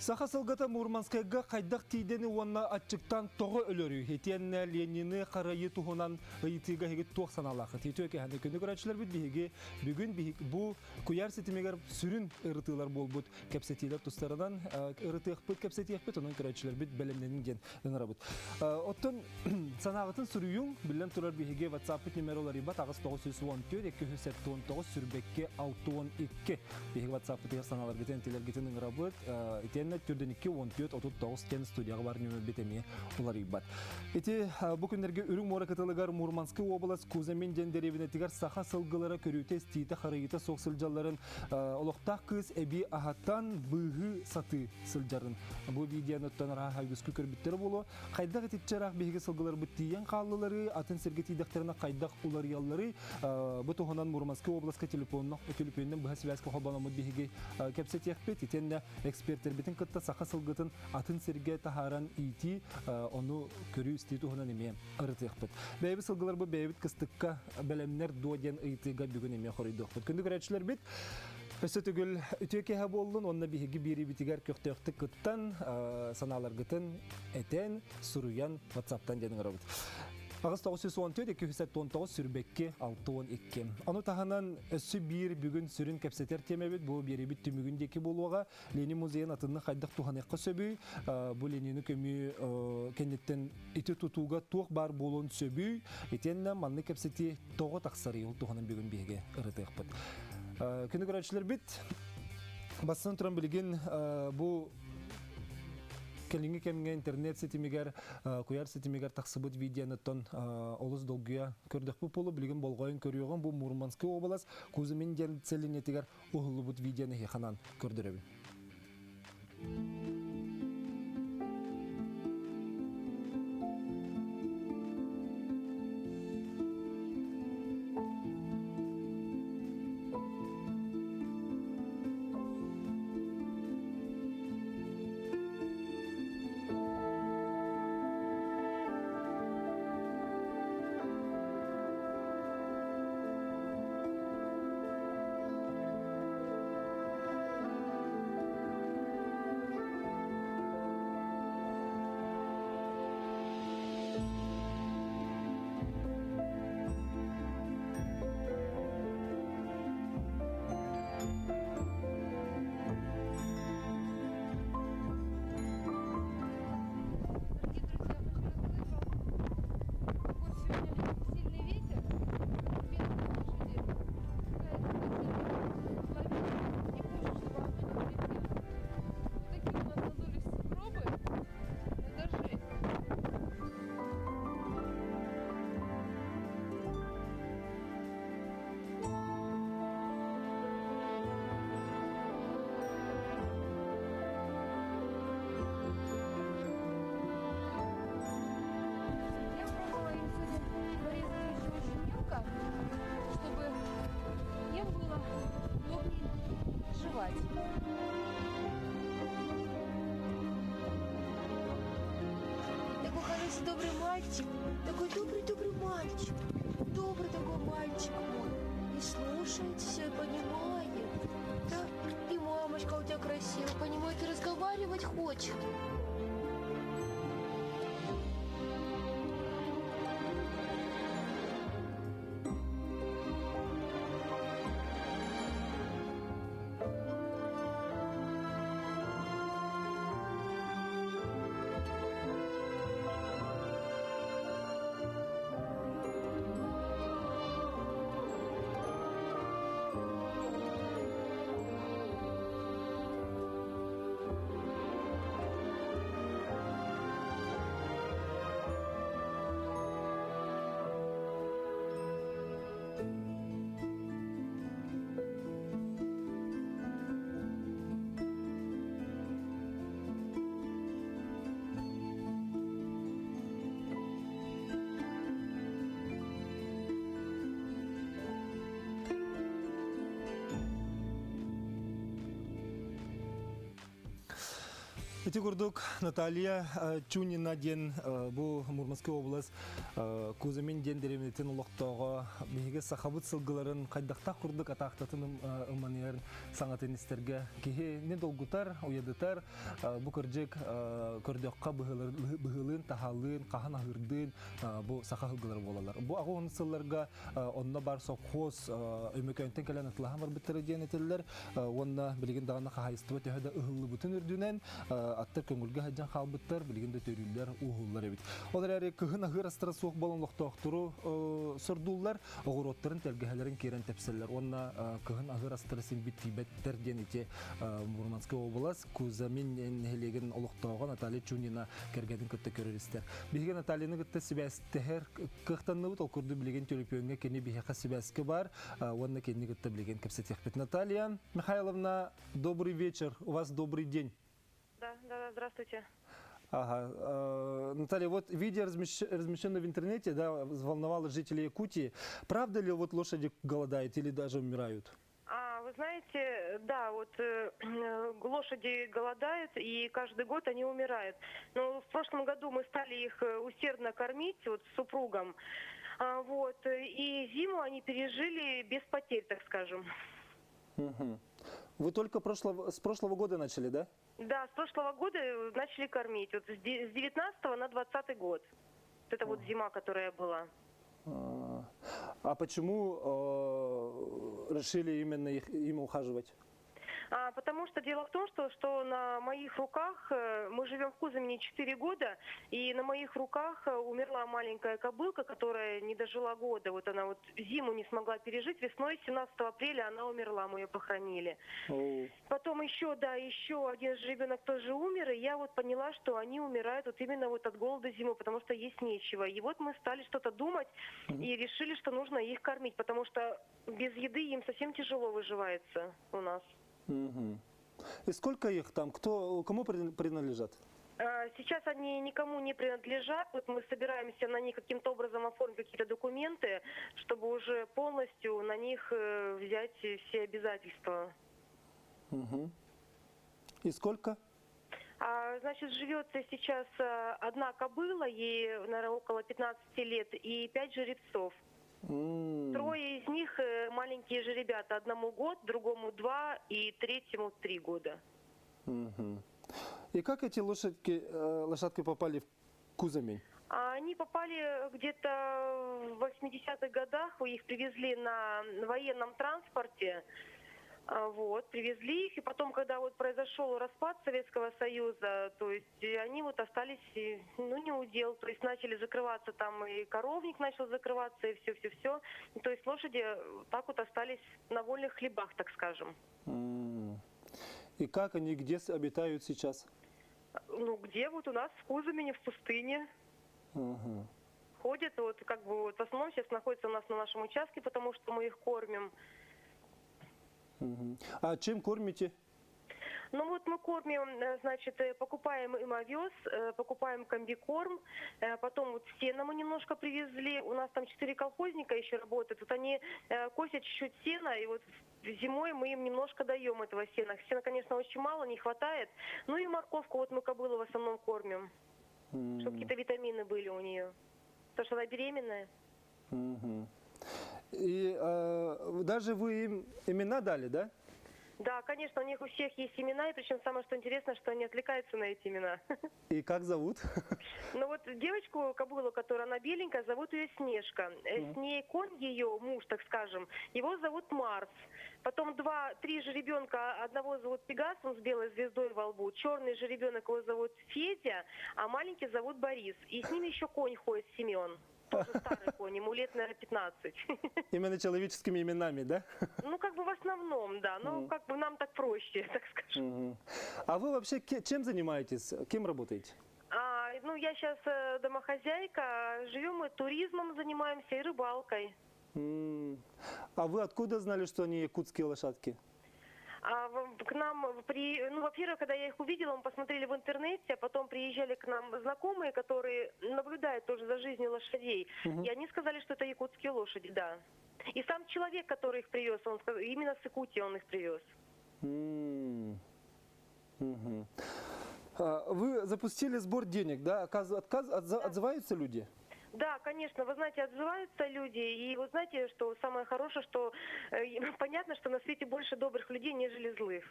Саха сылгата Мурманскайга қайдақ тейдені онна атчықтан тоғы өлөрі. Етенне Ленины қарайы туғынан ұйытыға хегет тоқ саналақы. Тейті өке әнді күнді көрәтшілер бүт бүгін бұл көяр сетімегер сүрін ұрытылар бол бұд кәпсетейлер тұстарынан ұрытық бұд кәпсетеек бұд, оның көрәтшілер бүт бәлемненің ген ұңыра бұд. Оттын санағытын сүрүйің білен тұрар бігеге WhatsApp нөмеролары бат ағыз 914 219 сүрбекке 612 бігеге WhatsApp тегер саналар бітен телер кетен ұңыра бұд. Түрден 2-14-39 кен студияға бар нөмір бетеме олар ибат. Эти бұл күндерге үрің мора каталығар Мурманский облас Кузамен дендеревіне тегер саха сылғылары көріуте стейті қарайыты соқ сылжаларын олықтақ кыз әбі ағаттан бұғы саты сылжарын. Бұл видеоны тұтаныр ағайгүскі көрбіттері болу. Қайдақ ететчарақ бейгі сылғылар бұттейен қалылары, атын сергетейдіқтеріна қайдақ олар яллары. Бұл тұғынан Мурманский обласқа телефонның бұға связка қолбанамыд бейгі кәпсет еқпет. Етенне эксперттер бітін кытта саха сылгытын атын серге тахаран ити оны көрүү стейту хонан эме ырытыхпыт. Бәйбі сылгылар бұл бәйбіт кыстыққа бәлемнер дуаден ыйтыға бүгін эме хорыйдықпыт. Күнді көрәтшілер бит Пәсі түгіл үтеке болын, онына бігі бері бітігер көқтеуқті күттан, саналар гытын, әтен, сұруян, WhatsApp-тан денің ұрабыт. Ағыз 914-219 сүрбекке 612. Аны тағанан өссі бір бүгін сүрін кәпсетер темебет, бұл бері бітті мүгіндекі болуға Ленин музейін атынны қайдақ туғаныққа сөбүй, бұл Ленинні көмі кәнеттен еті тұтуға туық бар болуын сөбүй, етенні манны кәпсеті тоғы тақсары ел туғанын бүгін беге ұрытық бұд. Күні көрәтшілер біт, басын тұран білген бұл Кәлінгі кәмінге интернет сетімегер, көяр сетімегер тақсыбыд видеоныттан олыз долгуя көрдік бұл полу білген болғайын көріоған бұл Мурманский облас көзімен ден целінетігер ұғылы бұд видеоны хеқанан көрдіребін. Такой хороший, добрый мальчик. Такой добрый мальчик. Добрый такой мальчик мой. И слушает все, понимает. Да? И мамочка у тебя красивая, понимает, и разговаривать хочет. Эти курдук Наталья Чунина ден бу Мурманская область Кузамин ден деремнетен улуктоого биге сахабыт сылгыларын кайдакта курдук атактатын ыманер саңатын истерге кихи не долгутар уядытар бу кыржык көрдөкка быһылын тахалын кахан ахырдын бу саха сылгылар болалар. Бу агон сылларга онна бар совхоз өмөкөнтен келен атламар биттер ден этеллер онна билген дагана хайстыбы төһөдө ыһыллы бутун үрдүнен аттар көңүлгө хаджан халбыттар билгенде төрүллөр уһуллар эбит. Олар эре кыһын ахыр астра сук болонлуктоктуру сордуллар огороттарын телгехелерин керен тепселлер. Онна кыһын ахыр астра симбиттибеттер денете Мурманская область Кузамин нехелеген олуктоого Наталья Чунина кергедин көттө көрөристер. Биге Натальяны гытта сибәстер кыхтанны бут окурду билген төлөпөнгө кени бихека сибәске бар. Онна кени гытта билген кепсетехпет. Наталья Михайловна, добрый вечер. У вас добрый день. Да, здравствуйте. Ага. Наталья, вот видео размещенное в интернете, да, взволновало жителей Якутии. Правда ли вот лошади голодают или даже умирают? Вы знаете, да, вот лошади голодают, и каждый год они умирают. Но в прошлом году мы стали их усердно кормить вот, с супругом. Вот, и зиму они пережили без потерь, так скажем. Угу. Вы только с прошлого года начали, да? Да, с прошлого года начали кормить. Вот с 19 на 20 год. Вот это вот зима, которая была. А почему решили именно им ухаживать? Потому что дело в том, что на моих руках, мы живем в Кузамине 4 года, и на моих руках умерла маленькая кобылка, которая не дожила года. Вот она вот зиму не смогла пережить, весной 17 апреля она умерла, мы ее похоронили. Потом еще один жеребенок тоже умер, и я вот поняла, что они умирают вот именно вот от голода зимой, потому что есть нечего. И вот мы стали что-то думать и решили, что нужно их кормить, потому что без еды им совсем тяжело выживается у нас. Угу. И сколько их там? Кому принадлежат? Сейчас они никому не принадлежат. Вот мы собираемся на них каким-то образом оформить какие-то документы, чтобы уже полностью на них взять все обязательства. Угу. И сколько? Значит, живет сейчас одна кобыла, ей, наверное, около 15 лет, и 5 жеребцов. Трое из них маленькие же ребята. Одному год, другому 2 и третьему 3 года. Угу. И как эти лошадки попали в Кузамень? Они попали где-то в 80-х годах. Их привезли на военном транспорте. Вот, привезли их, и потом, когда вот произошел распад Советского Союза, то есть они вот остались, не удел, то есть начали закрываться там, и коровник начал закрываться, и все. То есть лошади так вот остались на вольных хлебах, так скажем. И как они, где обитают сейчас? Где вот у нас в Кузамине, в пустыне. Угу. Ходят, вот как бы вот в основном сейчас находятся у нас на нашем участке, потому что мы их кормим. А чем кормите? Вот мы кормим, значит, покупаем им овес, покупаем комбикорм, потом вот сено мы немножко привезли, у нас там 4 колхозника еще работают, вот они косят чуть-чуть сена, и вот зимой мы им немножко даем этого сена. Сена, конечно, очень мало, не хватает, и морковку вот мы кобылу в основном кормим, чтобы какие-то витамины были у нее, потому что она беременная. И даже вы им имена дали, да? Да, конечно, у них у всех есть имена, и причем самое что интересно, что они отвлекаются на эти имена. И как зовут? Вот девочку, кобылу, которая она беленькая, зовут ее Снежка. С ней конь ее, муж, так скажем, его зовут Марс. Потом 3 жеребенка, одного зовут Пегас, он с белой звездой во лбу. Черный жеребенок его зовут Федя, а маленький зовут Борис. И с ними еще конь ходит, Семен. Тоже старый конь, ему лет, наверное, 15. Именно человеческими именами, да? Как бы в основном, да. Как бы нам так проще, так скажем. А вы вообще чем занимаетесь? Кем работаете? Я сейчас домохозяйка. Живем мы туризмом, занимаемся и рыбалкой. А вы откуда знали, что они якутские лошадки? К нам, во-первых, когда я их увидела, мы посмотрели в интернете, а потом приезжали к нам знакомые, которые наблюдают тоже за жизнью лошадей. И они сказали, что это якутские лошади, да. И сам человек, который их привез, он сказал, именно с Якутии он их привез. Вы запустили сбор денег, да? Отзываются люди? Да, конечно, вы знаете, отзываются люди, и вы знаете, что самое хорошее, что понятно, что на свете больше добрых людей, нежели злых.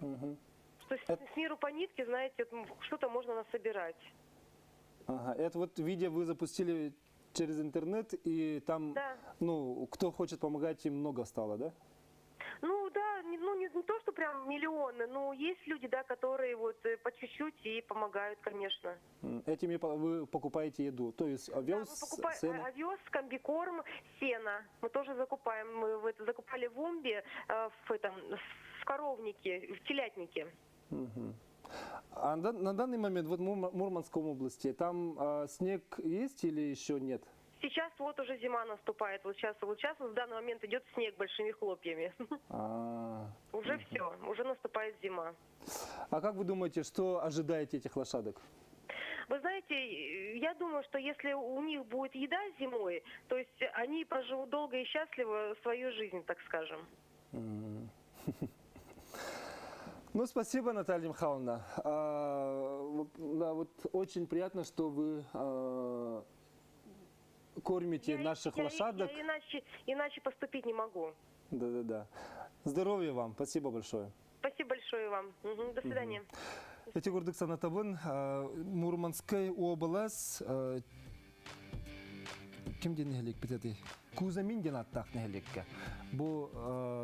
Мгм. Что с миру по нитке, знаете, что-то можно насобирать. Ага. Это вот видео вы запустили через интернет, и там, Да. ну, кто хочет помогать, им много стало, да? Ну да, не то, что прям миллионы, но есть люди, да, которые вот по чуть-чуть и помогают, конечно. Этими вы покупаете еду, то есть Да, овес, мы покупаем сено? овес, комбикорм, сено. Мы тоже закупаем. Мы закупали в Умбе, в коровнике, в телятнике. Мгм. А на данный момент вот в Мурманской области там снег есть или еще нет? Сейчас вот уже зима наступает. Вот сейчас в данный момент идет снег большими хлопьями. А, Уже все, уже наступает зима. а как вы думаете, что ожидаете этих лошадок? Вы знаете, я думаю, что если у них будет еда зимой, то есть они проживут долго и счастливо свою жизнь, так скажем. Ну, спасибо, Наталья Михайловна. Да, вот очень приятно, что вы кормите наших лошадок. Я иначе поступить не могу. Да. Здоровья вам. Спасибо большое. Спасибо большое вам. Мгм, до свидания. Эти гордык санатабын Мурманская область кем денег битети? Кузамин ден аттак нехлекке. Бу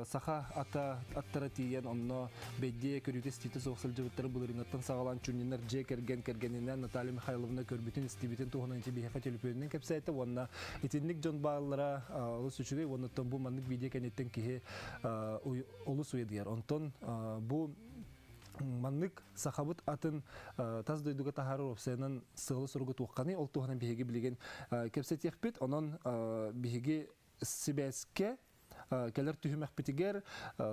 саха аттаратиен онно бедде көрүтес тите соқсыл жыбыттары булырыңаттан сағалан чүннер же кергенинен Наталья Михайловна көрбүтүн истибитин туһунан бихефа телефонунан кепсайты онна итинник жон баалара олус үчүгөй оннотон бу мандык видео кенеттен кихи олус уйдыгар. Онтон бу маннык сахабыт атын таз дойдуга тахары опсенан сылы сургу туққаны ол туһунан биһиги билеген кепсетехпит онон биһиги сибеске келер түһүмәк битигер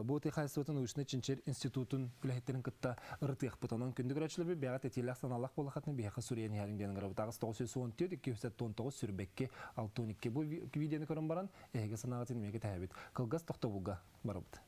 бу техайсытын уушны чинчер институтун үлехтерин кытта ыртыхпыт онон күндүк рәчләбе бәгат этиләк саналак булахатны биһа суриян ярын дигән гәрәб тагыз 910 219 сүрбекке 612 бу видеоны көрөн баран эге санагатын меге тәбит кылгас тохтобуга барыбыт.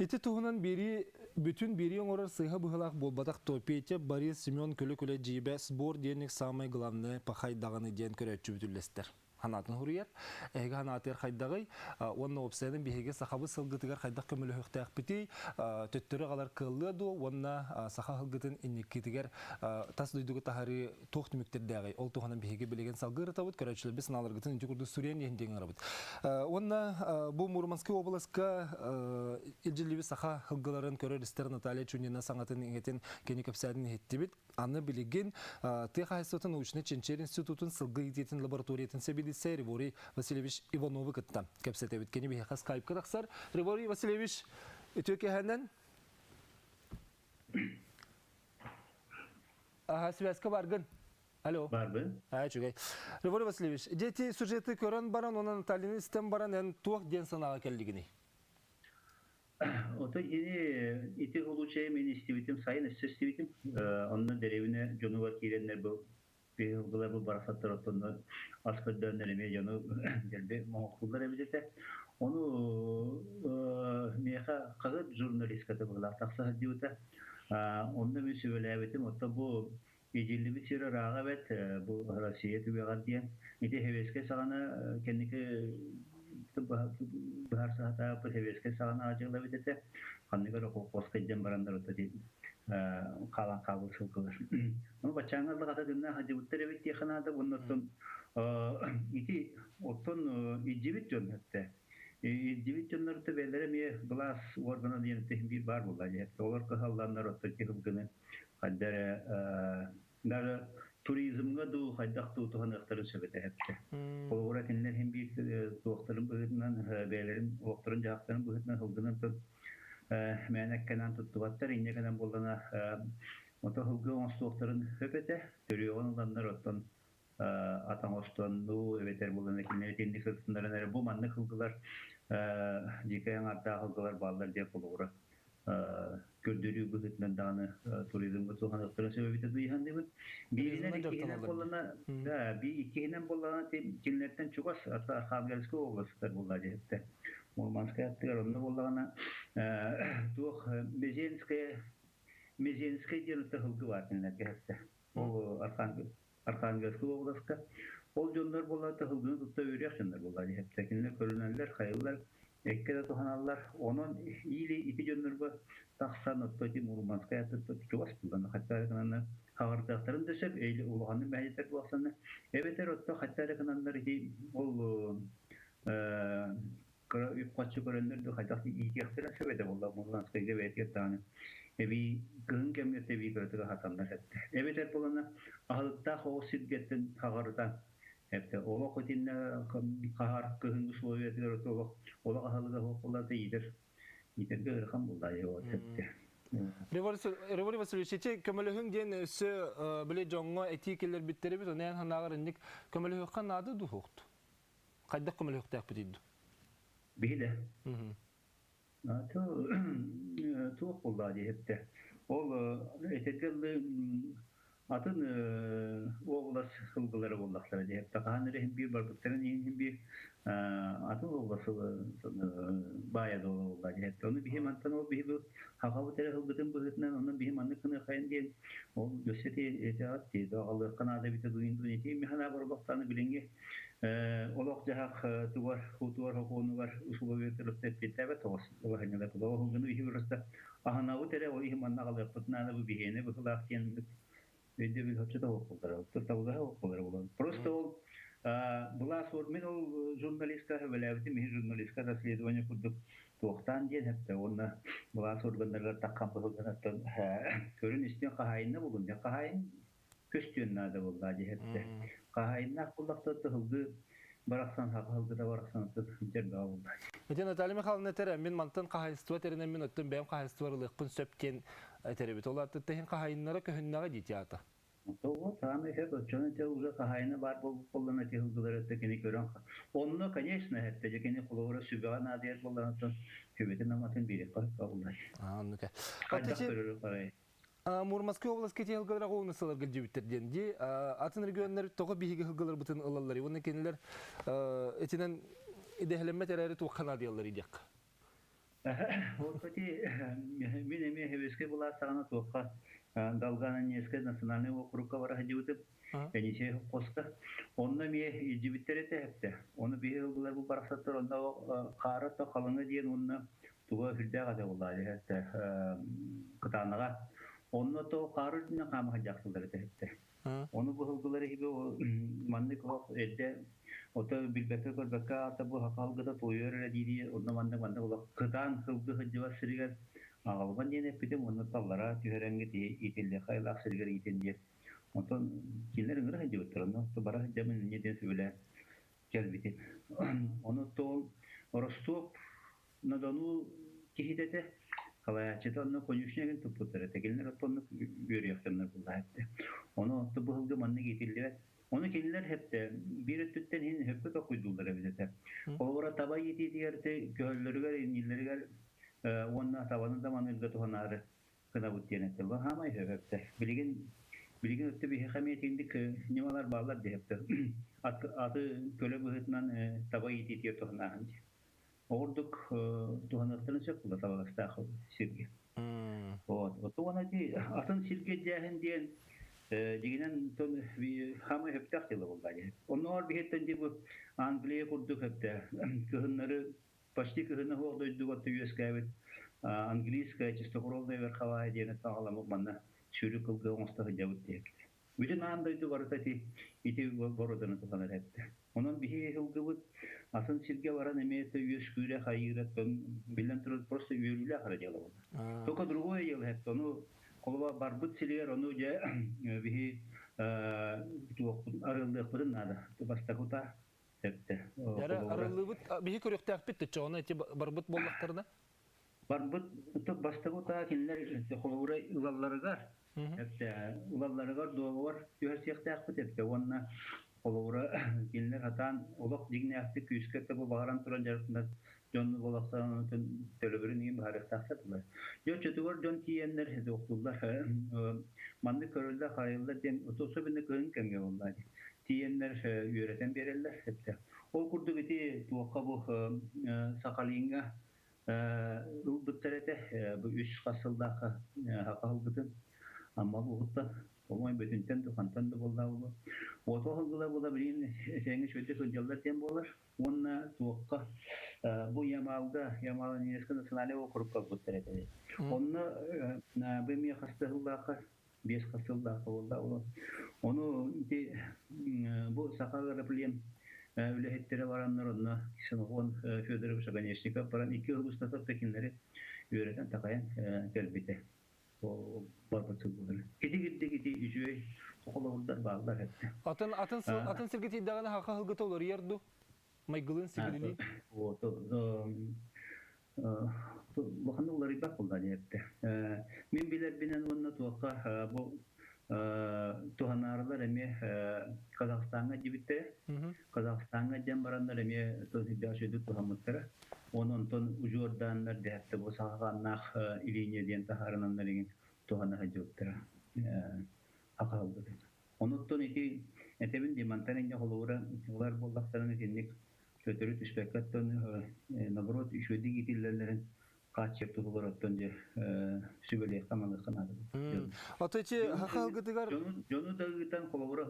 Ити туһунан бери бүтүн бери оңорор сыйха быһылаах болбатах топете Борис Семен көлө жибе сбор денег самый главное пахайдаганы ден көрөчү бүтүллестер. Ханатын хурияр. Эге ханатыр хайдагы онна опсенин биһиге сахабы сылгытыгар хайдак көмөлө хөктәк бити төттөрө галар кылды ду онна саха хылгытын инниккитигер тас дойдугу тахары тохт мүктөрдәгы ол туһунан биһиге билеген салгыр табыт көрөчүлөр бис наларгытын интигурду сүрен ендеген арабыт. Онна бу Мурманская областка илжилиби саха хылгыларын көрөристер Наталья Чунина саңатын иңетин кени көпсәдин хеттибит. Аны билеген техайсотын учны Ченчер институтун сылгы идетин лабораториятын себеди экспедиция Григорий Васильевич Ивановы кытта. Кепсете өткені бейхқа скайп кырақсар. Григорий Васильевич, өтөке хәннен? Связка баргын. Алло. Барбы. Чугай. Григорий Васильевич, дети сюжеты көрін баран, онан Натальяны істен баран, ән туақ ден санаға келдігіне. Ото ини ити улучшая мен истибитим сайын истибитим. Онны деревине жону бар киреннер бу. Булар бу барасаттар отонно аскырдөннереме жону geldi моңкулдар эбизете. Onu meha kağıt jurnalistkada bulak taksa diyorta. Onu bir söyleyebilirim. Hatta bu icilli bir süre rağbet bu Rusya'ya tübeğer diye. İşte heveske sana kendiki bahar sahada bu heveske sana acılı bir de. Kanı kadar koskocaman barandar otu değil. Kalan kabul şokulur. Ama başangırlı kata dinle hadi bu terevet yakınada bunun iti otun icibit yönette. Divizyonlarda belirleme glass organı diye bir var bulacak. Onlar kahallanlar ottaki hızını haddere dar turizmga du haddak tutuhan aktarı sebete hepsi. Olarak inler hem bir doktorun bugünden belerin doktorun cevaplarının bugünden hızını menek kanan tuttuvatlar inne kanan bulana oto hızı on doktorun sebete görüyor olanlar ottan atan oston nu eveter bulana kinleri tendi kırtınlarına bu manlık hızlar jikayan arta hızlar bağlar diye kolora gördüğü bugünden dağını turizmga tuhan aktarı sebete duyhan değil mi? Birine ikinen bulana bir ikinen bulana kinlerden çok az hatta Khavgalski olasılar bulacak hepte. Murmanskaya attılar onda bulana tuh Mezenskaya diye hızı var kinlerde hepte. O Arkangelski olasılar. Ol jonlar bulata hızını tutta öğrek jonlar bulacak hepte. Kinler körünenler, hayırlar ekkede tuhanallar. Onun iyili iti jonlar bu taksan ottaki Murmanskaya attılar. Çok az bulana. Hatta kananlar Hağırdıqların desep, eyle uluğanın məhcətlər bulasını. Evet, otta hatta kananlar ki ol Üpqatçı görənlər də haydaq ihtiyaçlara səbədə oldu. Murmanskaya və etkətdanı. Evi gığın kəmiyyət evi qırtığı hatamlar hətdə. Evet, bulana ahılıqda o sirgətin hağırdan. Hepte ola qotinlə qahar gığın usloviyyətlər otolaq. Ola ahılıqda hoqlar da iyidir. İyidir qırxan bulday o hepte. Григорий Васильевич, көмөлөһүң ден өсө биле жоңго этикелер биттери бит, онан ханагыр индик көмөлөһүккан нады духукт. Кайда көмөлөһүктәк бит. Bile. Tuğ bulday hepte. Ol etekelde atın oğlas hılgıları buldakları diye. Takanları hem bir barbukların hem bir atın oğlası bayağı dolu oldu diye. Onu bir hemen o bir bu hakavu tere hılgıdın bıhıtından onun bir hemen kını kayın diye. O gösteri etaat diye. Doğalı kanada bir de duyundu diye. Mihana barbuklarını bilenge. Olaq jahaq tuvar hutuvar hukunu var usuluyetlik tepkite ve tos. O hanyalar bu hılgını bir hırsta. Ahana o tere o ihman nağalı putnana bu bihene bu hılaqtiyen öyle bir hafta da okullar. Tırtavga okullar olan. Просто ol была мен ol журналистка беләбети ми журналистка расследование курдук. Тоқтан диен хәтта онна была органнарга таккан булган көрүн истен кахайны булган. Кахайын көстөннәдә булды диһәтте. Кахайынна куллакта тылды. Бараксан хакылды да бараксан тырҗырга булды. Эти Наталья Михайловна тере мен мантан кахайство теренен мен оттан бәм кахайстварлык пын сөпкен теребит. Олар тәһин кахайыннары көһүннәгә дитята. То там эффект очень те уже кахайны бар булган эти хылгылары текени көрән. Онны, конечно, хәтта җекене куллары сүбәгән адият булган тон көбетен наматын бире калды. Аннука. Кайда Мурманская область кети хылгылар гоунысылар гылҗыбиттер ди. Атын регионнар тога биһиге хылгылар бутын ылаллары. Уны кенелер этинен идехлеме терәре туккана дияллар идек. Вот эти минеме хевеске була сагана тукка Далгана несколько национальный округ var hadiutu. Yani şey kosta. Onunla bir icibitleri hepte. Onu bir yıllar bu parasatlar onda karat da kalını diyen onunla tuğa hülde kadar olay hatta kıtanağa. Onunla da karıdına kama hacaksızlar hepte. Onu bu hılgıları gibi o mandık o elde oto bilbeke korbeka ata bu hakalgıda toyuyor diye onunla mandık ola kıtan hılgı hıcıva sırıgar ağalgan diye pidem onu tallara tüherengi diye itilde haylak sırıgar itin diye ondan kinlerin gırı hıcı oturun. To bara hıcamın neden söyle gelbiti. Onu tol Rostov на Дону кихидете халаячыта онно конюшнеген туппуттара тегелнер оттонну үйрөктөннөр буллаатты. Оны тубулга манны кетилдер. Оны келлер хепте бир өттүттен хин хеппе токуйдулдар эбизете. Олора табай ети дигерте көллөргөр инилергер онна табанында манылга туханары кына буттенете. Ва хамай хепте. Билген өттө би хамиетиндик немалар баалар депте. Аты көлө быгытынан табай ети дигер туханары. Ордук туханаттарын чакла табагастахы сирге. Вот она ди атын сирге жаһан диен дигенен тон хамы хептахтылы булды. Оннор бихеттен ди бу Англия курдук хепте. Кыһыннары почти кыһынны хогдойду гатты юскабет. Английская чистокролная верховая диен тагыламы манна чүрүк кылгы оңстагы жабыт дек. Бүтүн андойду баратати ити бороданы туханар хепте. Онон бихи хылгыбыт атын сирге баран эмете үс күрэ хайыраттан билен турут просто үйрүлө ара дело. Только другое дело хепте. Ну колба барбыт силер ону же бихи арылдыкпытын надо. Бастакута хепте. Яра арылыбыт бихи көрөктөк битти чоона эти барбыт боллактарына. Барбыт бастакута кинлер колбура улалларыгар. Хепте улалларыгар доогор юрсектак битте. Онна Олора кинлер хатан олок дигне акты күскетте бу багаран туран жарытында жонну болактан төлөбүрүн ийин барактаксатылар. Жо чөтүгөр жон кийеннер хеде окулдар. Манды көрүлдө хайылда дем отособинде көн кемге болду. Тиеннер үйрөтен берелер хепте. Ол курдук ити туакка бу сакалинга буттерете бу 3 касылдакы хакалгытын amma bu hutta olmay bütünten tuhantan da boldu. Oto hılgıla bola bilin seni şöyle hılgılar tem bolar. Onna tuakka bu yamalın yeskini sınale o kurup kalbut terete. Onna bemi hastahıldakı 5 hasıldakı boldu. Onu bu sakalara bilen ülhettere varanlar onna sınıfın Fedorov Saganeshnikov paran 2 yıl ustata tekinleri öğreten takayan gelbite. O barbatı bulur. Gidi üçüy sokolorlar bağlar hepsi. Атын сиргити даганы хака хылгыта олар ярду. Майгылын сигилили. O bakın onları bak buldu hepsi. Min bilir binen onunla tuakka bu tuhanarlar emi Kazakistan'a gibitte. Kazakistan'a cem baranlar emi yaşadık tuhamutlara. Onun ton ucurdanlar dehte bu sahannak ilinye diyen taharananların tuhana hacıptıra. Hakaldı. Onun ton iki etebin dimantanın yolura yollar bollaklarını dinlik kötürü tüspekattan nabrot işödi gitillerlerin kaç yaptı bu önce sübeli kamalı kanadı. Ataçı hakalgıdıgar Jonu dağıtan kolora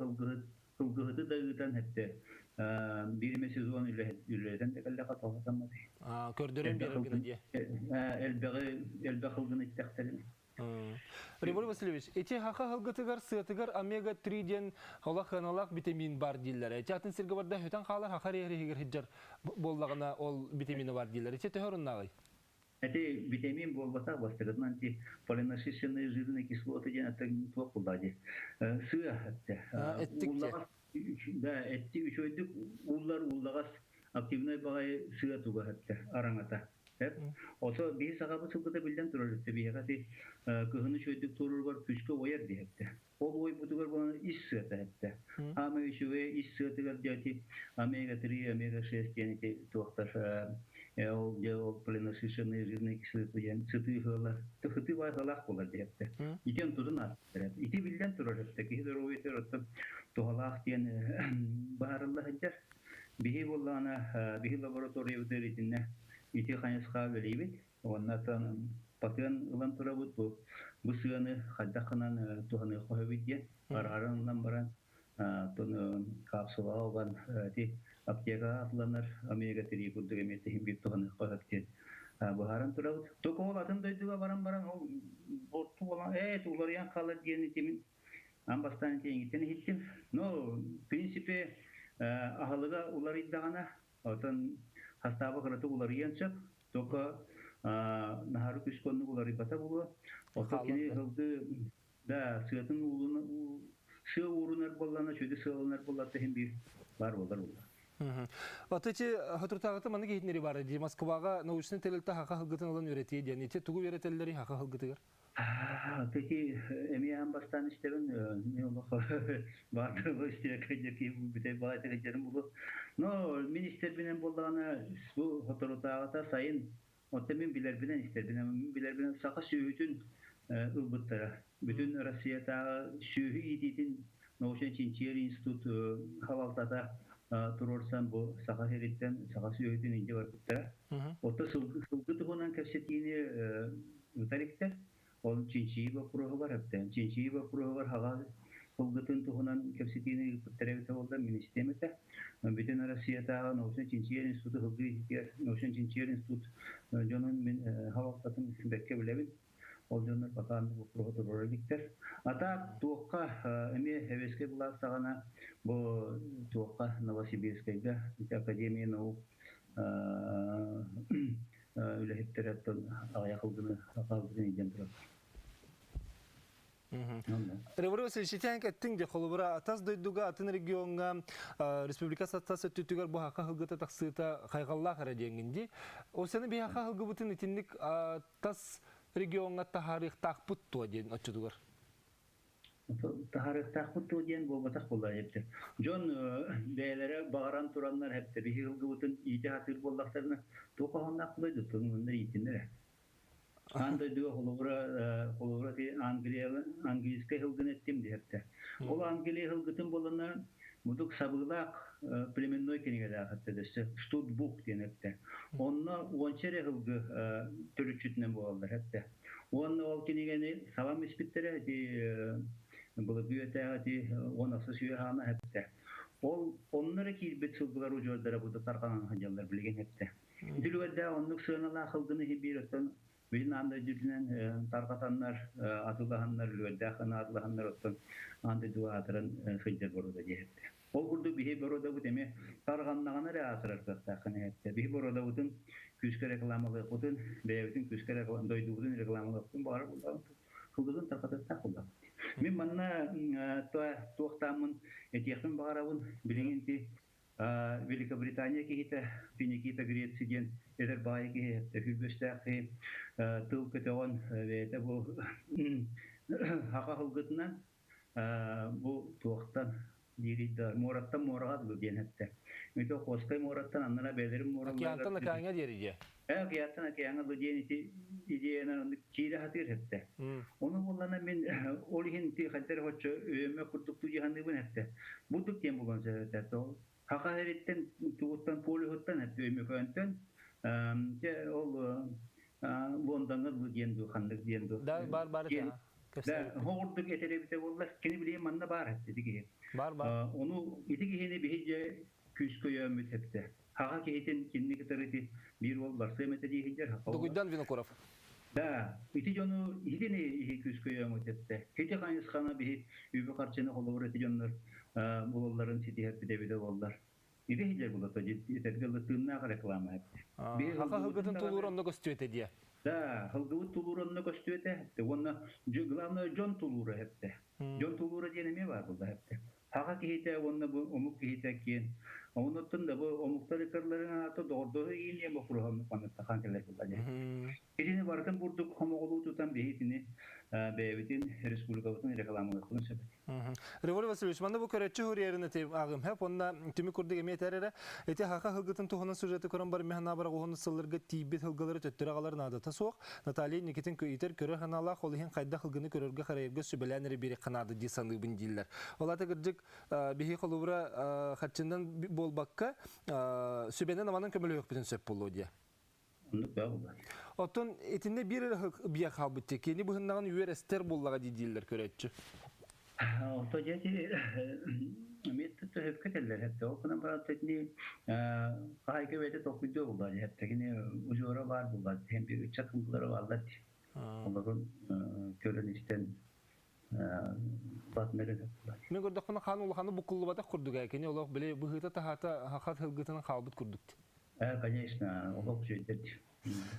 hılgıhıdı dağıtan hepte bir sezon üleden de kalle katılamadı. Kördürüm bir diye. Elbe hılgını istektelim. Григорий Васильевич, эти хаха-хылгытыгар, сыатыгар омега-3 ден холак-ханалак витамин бар дилер. Эти атын сирге барда хөтен халар хахар-егер хиджар боллагына ол витамины бар дилер. Эти төһөрүн нагай? Эти витамин болбаса бастырынан ти полинасыщенные жирные кислоты ден это туак булдади. Сыа хатта. Да, эти үчөйдүк уллагас активный багай сыа туга хатта араңата. Oso bir sakabı sıkıda bilden durur işte bir yakası kıhını şöydük durur var küçük oyar diye hepte. O boy budugar bana iş sığıta hepte. Ama şu ve iş sığıtıgar diye omega 3, omega 6 diye ki doktor o polinasısyonlu jирные кислоты yani sıtı hırlar. Sıtı var hırlak olur diye hepte. İten tuzun arttırır. İti bilden durur hepte. Kihidor o yeter otup tuhalak diyen baharıllah hıcar. Bihi bollana bihi laboratoriya öderitinne İti kanyaska veriyip, ondan patron ulan turabut bu sığanı haddakanan tuhanı koyup diye ararından baran tonu kapsula olan di apteka atlanır Amerika teri kurdu gemete him bir tuhanı koyup diye baharan turabut. Tokol atın duyduğu baran o bortu olan uları yan kalır diye timin ambastan diye gittiğini hittim. No prinsipe ahalıga uları iddiana otan hastaba karatu uları yansıp toka naharu küskonu uları bata bulu oto kini hıldı da sığatın uğruna sığ uğrunar bollana şöyle sığalınar bollatta hem bir var olar. Атычы хатуртагыты маны кейтнери бар ди. Москвага научный телелте хака хылгытын алан үйрәтие диян. Ите тугу үйрәтелләри хака хылгытыгар. Peki emeğen bastan işlerin ne olur vardır bu işte ki bir de bazı tekecerim bu. No minister binen bolağına bu otorite sayın otemin bilir binen ister binen saka sühütün ılbıtlara. Bütün Rusya'da sühü ididin Noşen Çinçiyer İnstitut havaltada turursan bu saka heritten saka sühütün ince vakıtlara. Ota sılgıtı honan kefsettiğini tarikler. Onun Çinçiyi vapuru var hepten. Çinçiyi vapuru var hava Hulgutun tuhunan kepsitini terevite oldu ministemete. Bütün Rusya'da Noşen Çinçiyer İnstitutu Hulgu İhtiyar Noşen Çinçiyer İnstitut Jonan havalatın bekke bilevin. Olcanlar bakanlık vapuru turura gitler. Ata tuğka emi heveske bular sağana bu tuğka Novosibirsk'da Akademiya Nauk öyle hep tereddüt ayakıldığını idem durar. Революция Васильевич, кеттин де холбура атас дойдуга атын регионга республика саттасы түтүгөр бу хака хылгыта таксыта кайгалла кара деңинди. Осаны би хака хылгыбытын итинник тас регионга тарих такпут то ден очудугар. Tarih takput diyen bu batak bolar hepti. John değerlere bağıran turanlar hepti. Bir hılgıvıtın iyide hatır bollaklarını tokahannak bulaydı. Onlar iyitinlere. Anda diyor holuvra ki Angilizce hılgın ettim diye hepti. O Angilizce hılgıtın bolana muduk sabıglak plemennoy kenigede hatta Studbuk diyen hepti. Onunla onçere hılgı türüçütünden boğallar hepti. Onunla ol kenigeni salam ispittere bu büyütüğü on asıl süyahana hepte. Onları ki bir çılgılar ucordara bu da tarkanan hacalar bilgen hepte. Dilüvede onluk sığınalar kıldığını bir ötün. Bizim anda cüdünen tarkatanlar, atılahanlar, lüvede atılahanlar ötün. Anda dua atıran sıcak orada diye hepte. O burada bir orada bu deme tarkanlağına reasırar kırtakını hepte. Bir orada budun küske reklamalı budun, beyevdin küske reklamalı, doydu budun reklamalı budun, bağır buldağın. Kıldığın tarkatırsak buldağın. Мен манна туохтамын этехтен багаравын билингенти Великобритания кихите пинекита Грецияден эдер бай кихите хүлбөстәхи тыл көтөгөн вете бу хака хылгытынан бу туохтан диридер мораттан морагат бүген хетте. Мето костай мораттан аннана белерим морагат. Киянтан каңга дерие. Kıyasına kıyana bu diyenin çiğde hatır hepte. Onu kullanan ben olihin ti hatter hoçu öme kurtuk tu cihanı bu hepte. Bulduk diye bu konser to. Haka heritten tuğuttan poli hottan hepte öme könten. Ce ol London'da bu diyen du handık diyen du. Da bar ta. Da horduk eterebite ollar keni bileyim manna bar hepte dige. Bar. Onu itige hene bihice küskö ömüt hepte. Haka kehitin kinni tariti bir ol varsa metedi hicer haka. Duguydan Vinokurov. Da, iti jonu hidini ihi küskö ömüt hepte. Hiti kayıs kana bihi übü karçını kolor eti jonlar bulolların siti hep de ollar. İti hicer bulata ciddi tergılı tığına reklama hepte. Haka hılgıtın tuluğunu gösteriyor diye. Da, hılgıvı tuluğunu gösteriyor hepte. Ona glавное John tuluğu hepte. John tuluğu diye ne var burada hepte. Haka kihite onna bu omuk kihite kiyen. Onutun da bu omukları kırlarına atı doğru yine bu programı anlatan keler kullanıyor. Şimdi varken burada homologu tutan behitini bevitin Respublika'nın reklamını kullanıyor. Revolver Vasilyevich, manda bu köretçi huriyerine teyip ağım hep onda tümü kurdu gemiye terere eti haka hılgıtın tuğunun sürjeti kuran bar mehna bara qoğunu sılırga tibet hılgıları töttüre qalarına adı ta soğuk. Nataliya Nikitin köyiter körü hanala qolihin qayda hılgını körörge qarayırga sübelenleri biri qanadı disanlığı bin diller. Olata gırcık bihi qolubura xatçından bol bakka sübenden amanın kömülü yok bütün söp bolu diye. Otun etinde bir biyak habıttı ki bu hınlağın üyer ester bollağa didiller köretçi. Otoceti metto hepketeller hepte okuna baratni kayke vete tokuydu bullar hepte yine ujora var bullar hem bir çakımları varlar. Onların körünüşten batmere bullar. Ne gördük bana kanulğanı bu kullubadak kurduk ekeni olaq bile bu hıta tahata hakat hılgıtının kalbıt kurduk. Конечно, olaq şeydir.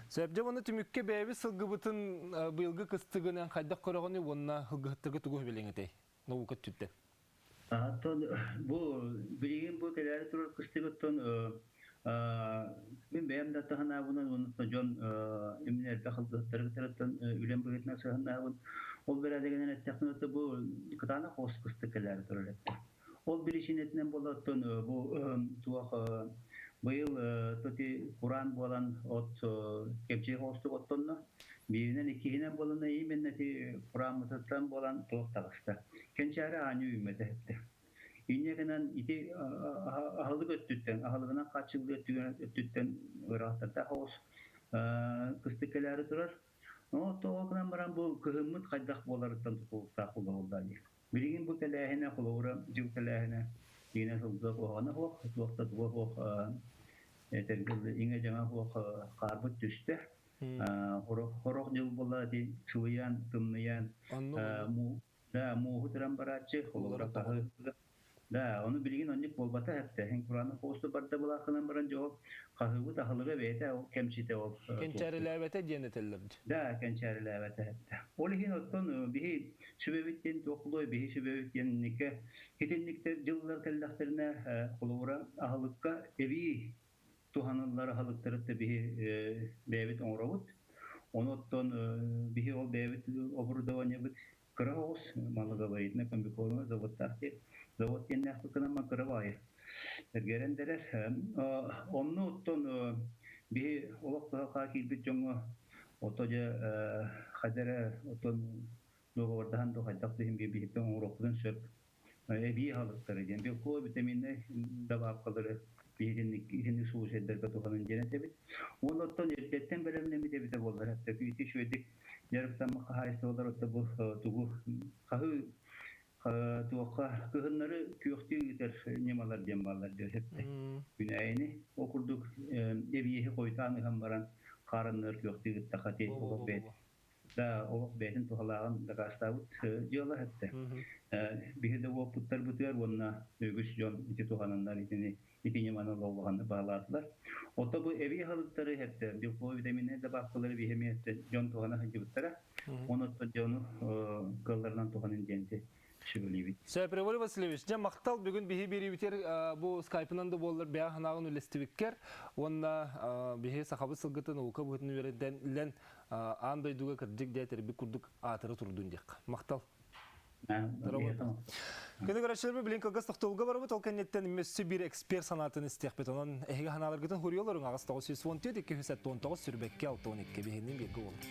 Sebep onu tümükke bebi sılgıbıtın bıyılgı kıstığının qaydak korağını onunla hılgıttırgı tuğu bileğine dey. Novukat tütte. Аттон бу билигин бу келер турар кыстыбыттон мен бәйәмдә тахана бунан онытта жон имнер тахылдыктыры тараттан үлем бөгетнә сахана ол бер дегенен технология бу кытана хос кысты келер турар. Ол билишинетнен болаттон бу туак быйыл тоти Куран болан от кепче хосту оттонно биринен икиһинен болана именно ти Куран мутаттан болан туак тагыста. Кенчәре аню үмәтәһтә. Иннегенен ити ахылык өттүттен, ахылыгына качылды өттүттен ырахтарда хос кыстыкеләре турар. Но тоогынан баран бу кыһыммыт кайдак боларыттан тутулукта кулдалды. Билигин бу теләһенә кулура, жил теләһенә дигән сылдык оганы хок, туакта туак этергелде иңе жаңа хок карбыт төстә. Хорох жыл була ди чуян, тымныян, му хутран барачы, кулура кахы. Да, onu bilgin önce bolbata hepte. Hen Kur'an'ın postu barda bulakından baran cevap kahıbı tahılığı beyte o kemçite o. Kençerilervete cennetellerdi. Da kençerilervete hepte. Olihin otton bihi sübevitten tokulu bihi sübevitten nike hitinlikte yıllar kellahterine kulura ahılıkka evi tuhanılları halıkları da bihi beyvet onravut. Onu otton bihi o beyvet oburda oynayıp kırağız malıga bayitne kambikoru zavatahti. Завод yennek bakınama kırıvayı. Ergeren deres, onu ottun bir olakta kakil çoğu otoca kadere ottun doğrudan da haydaklıhım bir hepten uğraklıdan söp. Bir halıkları diyen bir koy vitaminle dava kalır birinlik su şeyler katokanın cennet. Onu ottun erketten bölümüne bir de bir de bollar. Hatta ki iti şöyle yarıktan makahayısı olur otta bu tuğu kahı tuakka kıhınları köktü gider nemalar dembalar diyor hep. Güneyini okurduk eviyehi koytanı hem baran karınlar köktü gitti takati o bet. Da o betin tuhalağın da kastavut diyorlar hep. Bir de o putlar butlar bununla ögüs jon iti tuhananlar iti nemalar olağanı bağlardılar. Ota bu evi halıkları hep. Bir bu vitamine de baktıları bir hemiyette jon tuhana hacı butlara. Onu da jonu kıllarından tuhanın centi. Сәпіревали Васильевич, жа мақтал бүгін бігі бері бітер бұл скайпынан да болыр бәя ханағын үлестівіккер, онна бігі сақабы сылғытын ұлқа бұғытын өреден ан дойдуға кірдік дәйтері бір күрдік атыры тұрдың дек. Мақтал. Күні көрәшілербі білін қағыз тоқтылғы бар бұд, ол кәнеттен емесі бір эксперт санатын істеқпет. Онын әйгі ханалар күтін хұриолырың ағыз 910 219 сүрбәкке 612 бігінен бергі olur.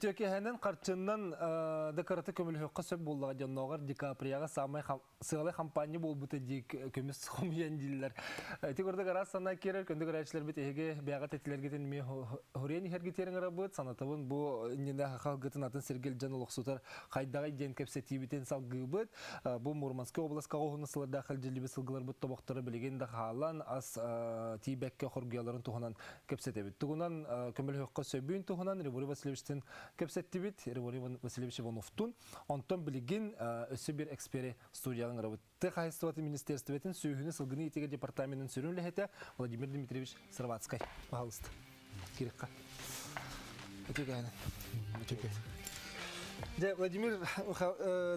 Итөкеһенен карчыннан декораты көмүл хөккө сөп буллага жонногор Дикаприяга самай сыгылай компания болбута дик көмүс хомьян диллер. Тигорда гарас сана керер көндө гарачлар бит эге бяга тетилергетен ме хорен хергетерин арабыт санатабын бу инде халгытын атын Сергей Жанулуксутар кайдагы ден кепсетибитен салгыбыт. Бу Мурманская областка гонусылар дахыл жилиби сылгылар бут тобоктары билеген да халан ас тибекке хоргияларын туханан кепсетебит. Тугунан көмүл хөккө сөбүн туханан Григорий Васильевичтен кепсеттибит Григорий Васильевич Ивановтун онтон билген өсү бир экспере студиялың работы Хайстоваты министерствотен сүйүнү сылгыны итеге департаментин сүрүн лехете Владимир Дмитриевич Сарватский. Пожалуйста. Кирикка. Этегайны. Да, Владимир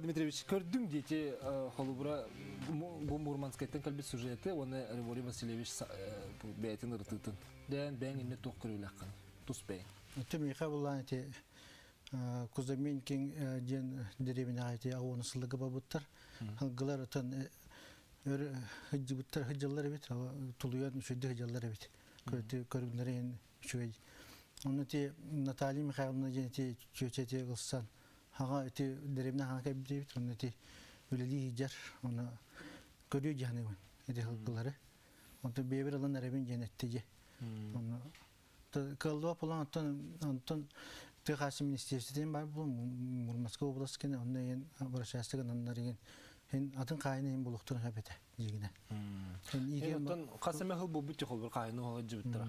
Дмитриевич, көрдүң дейти холубура бу Мурманскайттан калбит сюжеты, оны Григорий Васильевич бәйтин ыртытын. Дән бәң инне тук көрүләккан. Туспай. Тумиха булан те кузамин кен ден деревина айти агонсылыгы бабыттар. Хангылар тан өр хыҗбыттар хыҗаллар бит, тулуян шөйдө хыҗаллар бит. Көрүнләрен шөй. Оны те Наталья Михайловна женти чөчете кылсан. Хага те деревина хага бит, оны те үлели хиҗар, оны көрү жаны. Эде хыгылары. Оны бебер алан арабин женеттеге. Оны Калдуа полан антон Техас министерствотен бар бул Мурманская область кен оннан обращастыгын аннарын hen атын кайны булуктун хабете жигине. Антон касамехыл бу бит холбур кайны ол жибиттер.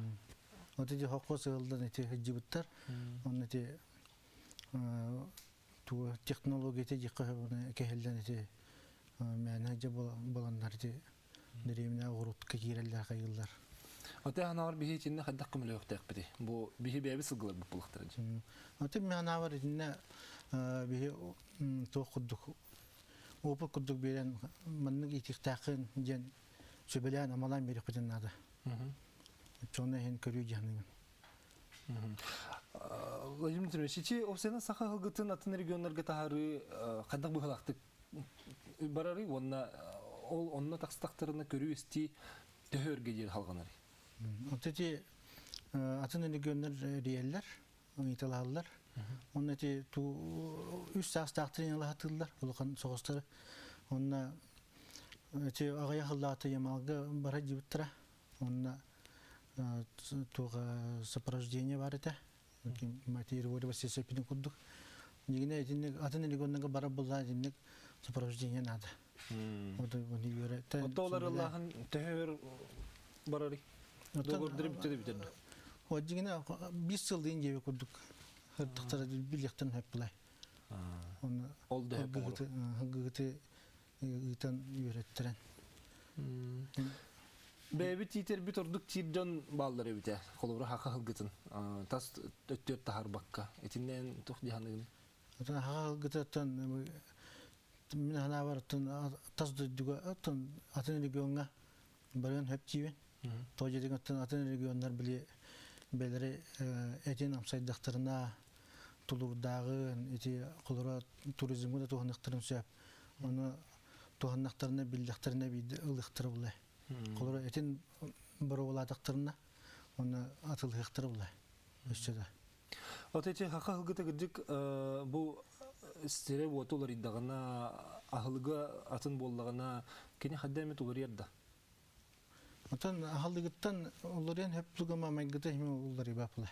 Оти же хокко сылдан эти жибиттер. Онны те ту технология жикка буны кехелден эти мәне же боландар те деревня урут киреллер кайылар. Ота ханар бихи чинне хаддак көмөлө өктөк бити. Бу бихи беби сылгылар бу булактыр. Ота мәнавар инне бихи тоқуддук. Опа куддук берен маннык итиктакын жен сөбелен амалан берип кетен нада. Чоны хен көрүү жаны. Владимир Дмитриевич, чи опсена саха хылгытын атын регионнарга тахары кадак быхалактык барары онна ол онна такстактарына көрүү исти төһөргө жер халганар. Отети атын регионнар реаллар, италалар. Онна те ту үс састактырын лахатылар, улкан согустар. Онна те агая хыллаты ямалга бара жибиттра. Онна туга сопровождение бар эте. Матери вори басесепин куддук. Нигине атын регионнарга бара булла динек сопровождение надо. Вот они говорят. Оттолар Аллахын төһөр барары. Догордырып битеди битеди. Вот жигине 5 жыл дейин жебе курдук. Хыртыктар билектен хеп булай. Оны Ол да хеп булду. Гыты итан үйрөттүрен. Беби титер бит ордук тирдон балдары бите. Колубра хака хылгытын. Тас өттөр тахар бакка. Этинен тух диханыгын. Ата хака гытаттан мен ана бартын тас дүгө атын атын регионга барган хеп жибен. Тожеден атын региондар биле белери этин амсайдактарына тулурдагы эти колора туризмге да туханактарын сөп. Аны туханактарына билдактерине биде ылыктырып булай. Колора этин боровладактарына аны атылыктырып булай. Өчөдө. Отече хака хылгыта гыдык бу стере вотулар иддагына ахылга атын боллагына кене хаддамет улар ярда. Atan ahlıgıttan onların hep lugama megde hemi onları bapla.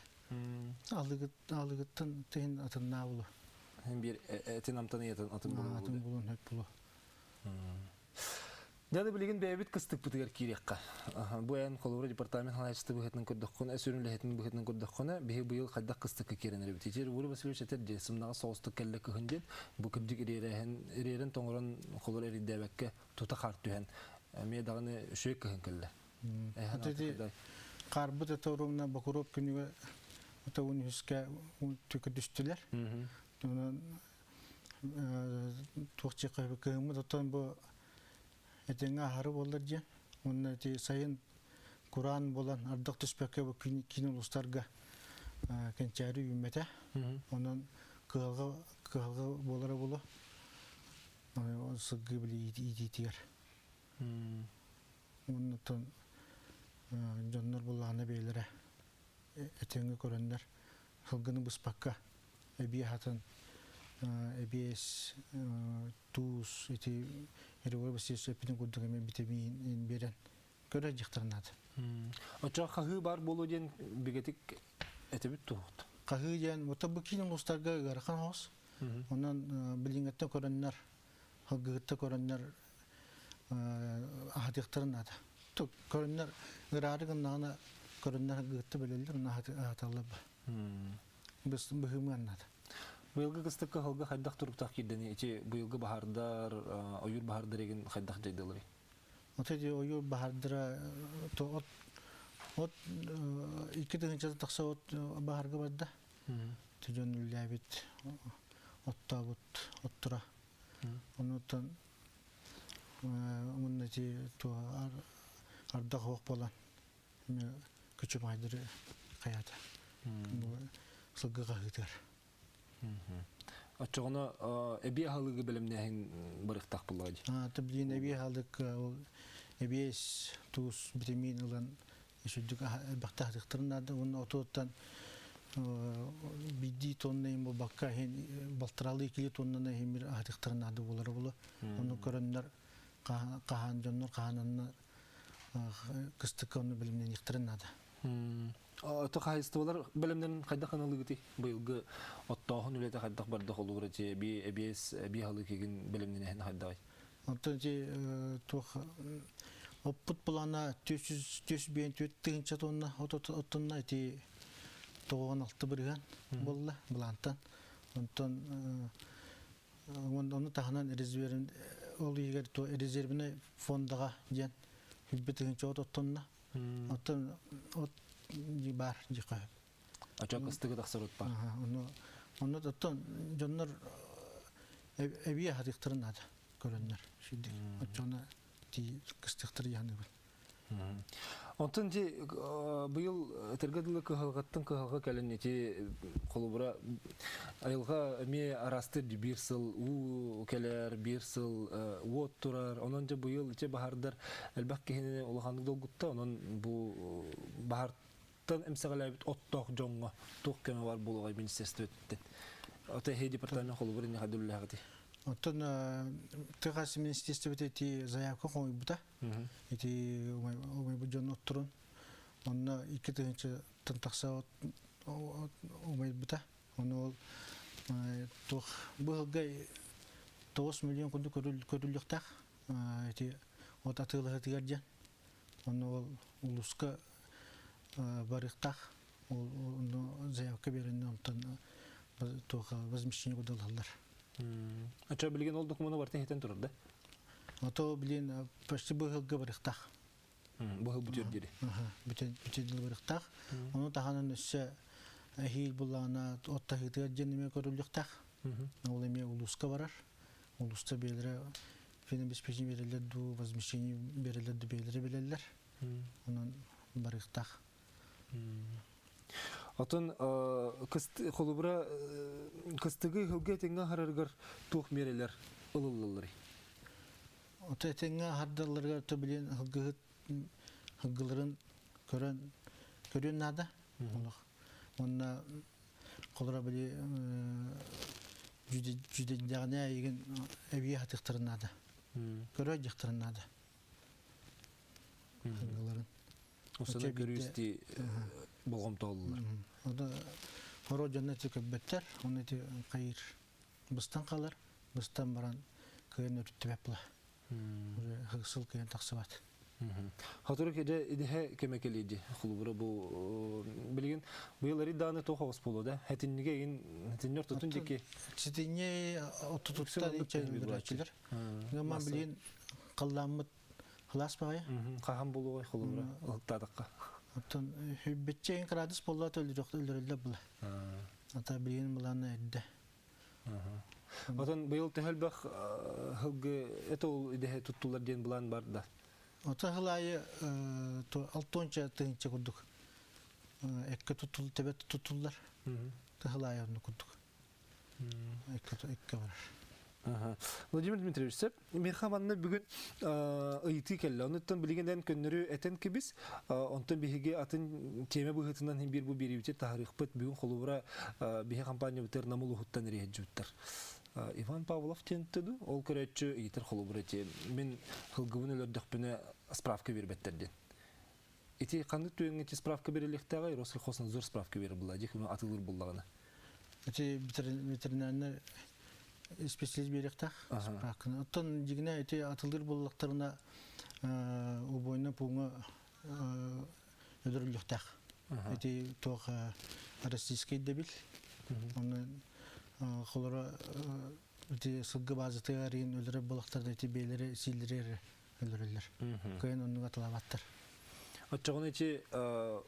Ahlıgıttan tehin atın navlu. Hem bir etin amtanı yatan atın bulun. Atın bulun hep bulu. Dada bilgin bebit kıstık bitiger kiriyakka. Bu en kolora departament halayçtı bu hetnin kördükkona, esürün lehetnin bu hetnin kördükkona, bihi bu yıl kaydak kıstık kirenleri bitiger. Vuru Vasilyevich eter cesimnağa soğustuk kelle kıhındet, bu kırdık eriren toңорон kolora eridebekke tuta kart tühen. Meye dağını şöyle kıhın kelle. Karbı da torumuna bakurup günü tavuğun hüske tükü düştüler. Onun tuğçı kıhımı da bu etenge harı bollar diye. Onun eti sayın Kur'an bolan ardak tüspeke bu kini uluslarga kençeri ümmete. Onun kıhılga bolara bolu. O sıgı bile itiyer. Onun jonlar bullağına beylere etenge körenler hılgını bıspakka эби хатын эбиэс туус эти эреборбасия сөппитин курдугаме витамин берен көрө жыктырнады. Оча хагы бар болу ден бигетик этебит тугут. Кагы ден мутабыкин устарга гархан хос. Онан билингетте көрөннөр хагыгытта көрөннөр ахатыктырнады. То көрөннөр ырарыгын нана көрөннөр гытты белелер на аталып. Без быгыманнады. Быйылгы кыстыкка халга хайдак туруктак кидени эти быйылгы баһардар оюр баһардар деген хайдак жайдылары. Отеди оюр баһардыра то от икки дегенче такса от баһарга бадда. Тижон үләбит оттабут оттура. Онутан муннати то арда хок болан. Күчү майдыры каята. Сылгы гагытар. Очоғына әбе халығы білімнәйін бұрықтақ бұлады. Таблин әбе халық әбес туыс витамин ұлан үшілдік бақтақтықтырынады. Оның отуыттан бидді тоннайын бұл баққа балтыралы 2 тоннаны хемір ақтықтырынады болары болы. Оның көрінлер қахан жонлар қахананны қыстыққа оны білімнен иқтырынады. Аты қайыстывалар білімнен қайдақ қаналы кеті? Бұйылғы оттауын үлеті қайдақ бардық олу көрі әбе халы кеген білімнен әйін қайдақ? Аты оппут бұлана 400 тонна оттонна әті 96 бірген болды бұлантан. Оны тағынан резервіне фондаға ден хүлбетігінші оттонна. Оттон бар жиқа. Ачақ ыстығы тақсыр от бар? Оны оттон жонлар әбие хатықтырынады көрінлер. Отчона кыстықтыр яны бұл. Онтын де бұйыл тіргеділі кығалғаттың кығалға кәлін ете қолыбыра айылға ме арастыр бір сыл, у кәлер бір сыл, уот тұрар. Онын же бұйыл ете бағардар әлбәк кехеніне олғандық долгутта, онын бұл бағарттан әмсіғалайбет оттоқ жоңға тоқ кәме бар болуға министерство өттен. Ота хей департамент қолыбыра не қадылы ағыды? Оттон тыгасы министерство эти заявка қойып бұта. Эти омай бұджан оттырын. Онна 2 тыгынчы тантақса омай бұта. Оны ол бұғылғай 9 миллион күнді көріліктақ. От атылығы тігерден. Оны ол ұлысқа барықтақ. Оны заявка берінді. Онтан возмещение құдалалар. Ача білген ол документу бартын хетен тұрыр, да? Ото білген почти бұғылғы барықтақ. Бұғыл бүтер дері? Бүтеділ барықтақ. Оны тағанын өсі әхейл бұлағына отта хетігер женіме көріліктақ. Ол еме ұлысқа барар. Ұлыста белері финобеспечение берелерді, возмещение берелерді белері белелер. Онын барықтақ. Атын қолыбыра кыстығы хылға теңге харарғар тоқ мерелер ұлылылары? Ота теңге хардаларға төбілен хылғыларын көрен нада. Онна қолыра біле жүдендіғіне еген әбие хатықтырын нада. Көрі жықтырын нада. Хылғыларын. Осыны көрісті болғым тоғылылар. Ода хоро жаннаты көббеттер, оны те қайыр бұстан қалар, бұстан баран көйін өртті бәпіла. Хығысыл көйін тақсы бат. Хатуры кеде идеhe кемекелейді құлыбыры бұл білген. Бұйылары даны тоқағыз болу да? Хәтінніге ең хәтіннер тұтын деке? Сетіне отутуттан ечен бірәчілер. Ғаман білген қалламыт қылас бағая? Қаған болу ғой құлыбыры ұлықтадыққа. Оттан хүббетчейін қырадыс болуат өлірілді бұла. Ата білген бұланы әдді. Отан бұйыл тәхәлбәқ ғылғы әті ол идеhe тұттулар ден бұлан бар да? Ота хылайы 6-10 тыгынча күрдік. Әкке тәбәтті тұттулар. Хылайы орны күрдік. Әкке барар. Владимир Дмитриевич, сәп, мен хаманны бүгін ыйты келі. Оныттан білгенден көннөрі әтен кебіз, онтан бігеге атын теме бұғытынан бір бұл беребітер тағырық бұт бүгін қолуыра біге компания бұтыр намыл ұғыттан рейд жүттір. Иван Павлов тенттеді, ол көрәтші ыйтыр қолуыра те. Мен қылғывын өлердіқпіні справка бербеттерден. Эти қанды түйіңі те справка береліктіға, Россельхозын зор справка бері бұла, дек атылыр бұллағына. Эти ветеринарный специалист беректах справканы. Оттан дигне эти атылыр боллактарына убойна пуңа өдөрүлүктах. Эти тох российский дебил. Оны холора эти сылгы базыты арин өлөрө боллактарды эти бейлери силдирер өлөрөлөр. Көйн онуга талабаттар. Отчағын эти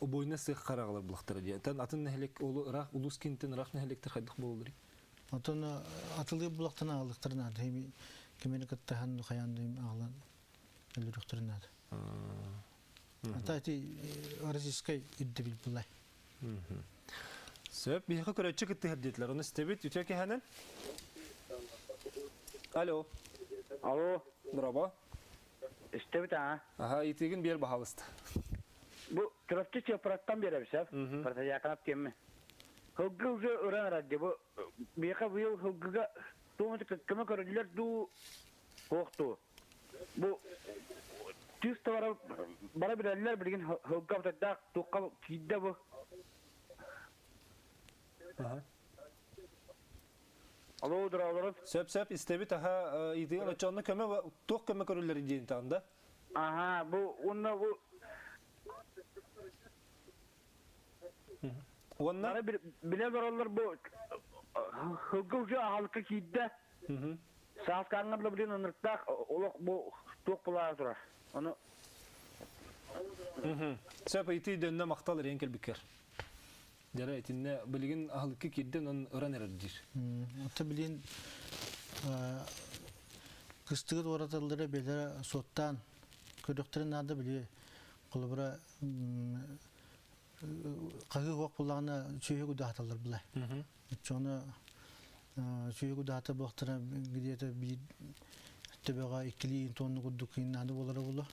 убойна сых қарағалар бұлақтары дейін. Тан атын нәхелек олы рақ, улус кенттен рақ нәхелектер қайдық болу дұрек? Отон атылы булактана алыктырына деми кемеркаттахан хаяндым алан өлүрүктөрүнө. Атати российский иддибил булай. Сөп бихе көрөчү кытты хадетлер. Оны стебит үтөке ханан. Алло. Алло, Браво. istebit ha. Aha, итеген бер бахалысты. Bu trafikçi çöpraktan beri bir sef. Parta yakınap kemme. Hıggı ucu öğren radyo. Bu bir yıl hıggıga tuğmatik kime körücüler du hoğtu. Bu tüs tavara bana bir eller bilgin hıgga bıtadak tuğqa kidde bu. Alo dur alırız. Söp istebit aha итеген очонны көмө тоқ көмө көрүлөр дейин тагында. Aha bu onunla bu Онна bana bile varırlar bu hıggı ucu halkı kidde. Sağız kangarla bilin onırttak oluk bu tuğ bular durar. Onu сөп ити дөннө макталыр эң келбикер. Дера этинне билген ахлыкка кидден он ыран эрдир. Ата билин кыстыгы ораталары белер соттан көдөктөрүн ады били кулубра кагы вак булагына чөйгү даталар булай. Чону чөйгү дата бактыра где-то би төбөгө 2 тонны гудукин нады болары болу.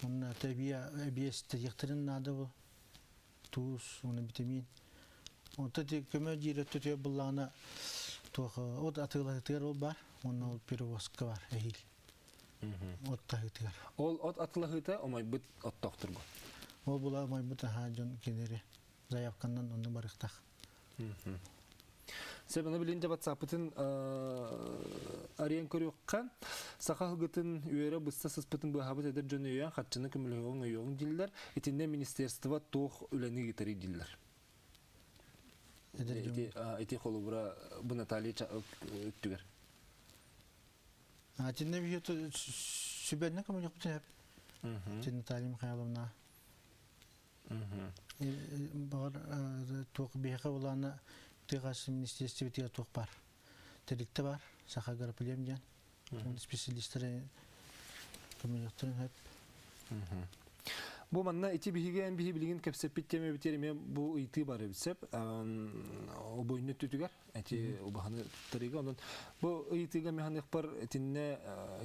Онна табия объесте яктырын нады бу. Туз, оны витамин. Онта те көмө жирөттө төбө булагына тох от атылатыр ол бар. Оны ол перевозка бар, эхил. От тагытыр. Ол от атылыгыта омай бут от токтургу. Ол була майбута хаҗон кенери заявканнан оны барыктак. Себені білінде WhatsApp-ытын ариян көріққан, сақа ғытын үйері бұста сыспытын бұғабыт әдір жөні үйен қатшыны көміліғын үйен дилер, етінде министерство тоқ үләні кетері дилер. Эти қолы бұра бұл Наталья өттігер. Атинне бүйеті сүбәдіне көмілік бұтын әп. Наталья Михайловна. Бағар тоқ бейқі оланы Тегас министерстве тига тух бар. Терикте бар, саха гарапилем диян. Специалисттары көмөлөктөрүн хеп. Бу манна ити биһиген биһи билген кепсепит теме битериме бу ити бар бисеп, обойны түтүгөр. Эти обаханы тарига онун бу итиге механик бар этинне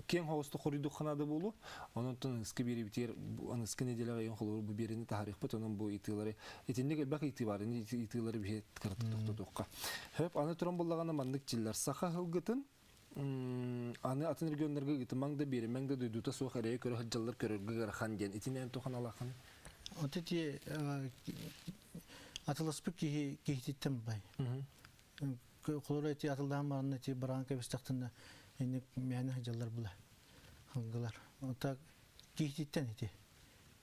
кен хосту кориду ханада болу. Онун иски бери битер, аны иски неделеге ен холор бу берини тарих бут, онун бу итилери этинне бак ити бар, итилери бихет кыртып токтокка. Хеп аны туран боллагана мандык жилер саха хылгытын аны атын регионнарга гытмаңда бери маңда дүйдүтө суак эрее көрө хаҗаллар көрөргө гархан ден итинен тохан алакан. Отти атылыспык кихиттем бай. Колорети атылдан барны ти баранка бестактында эне мәне хаҗаллар була. Хангылар. Ота кихиттен ити.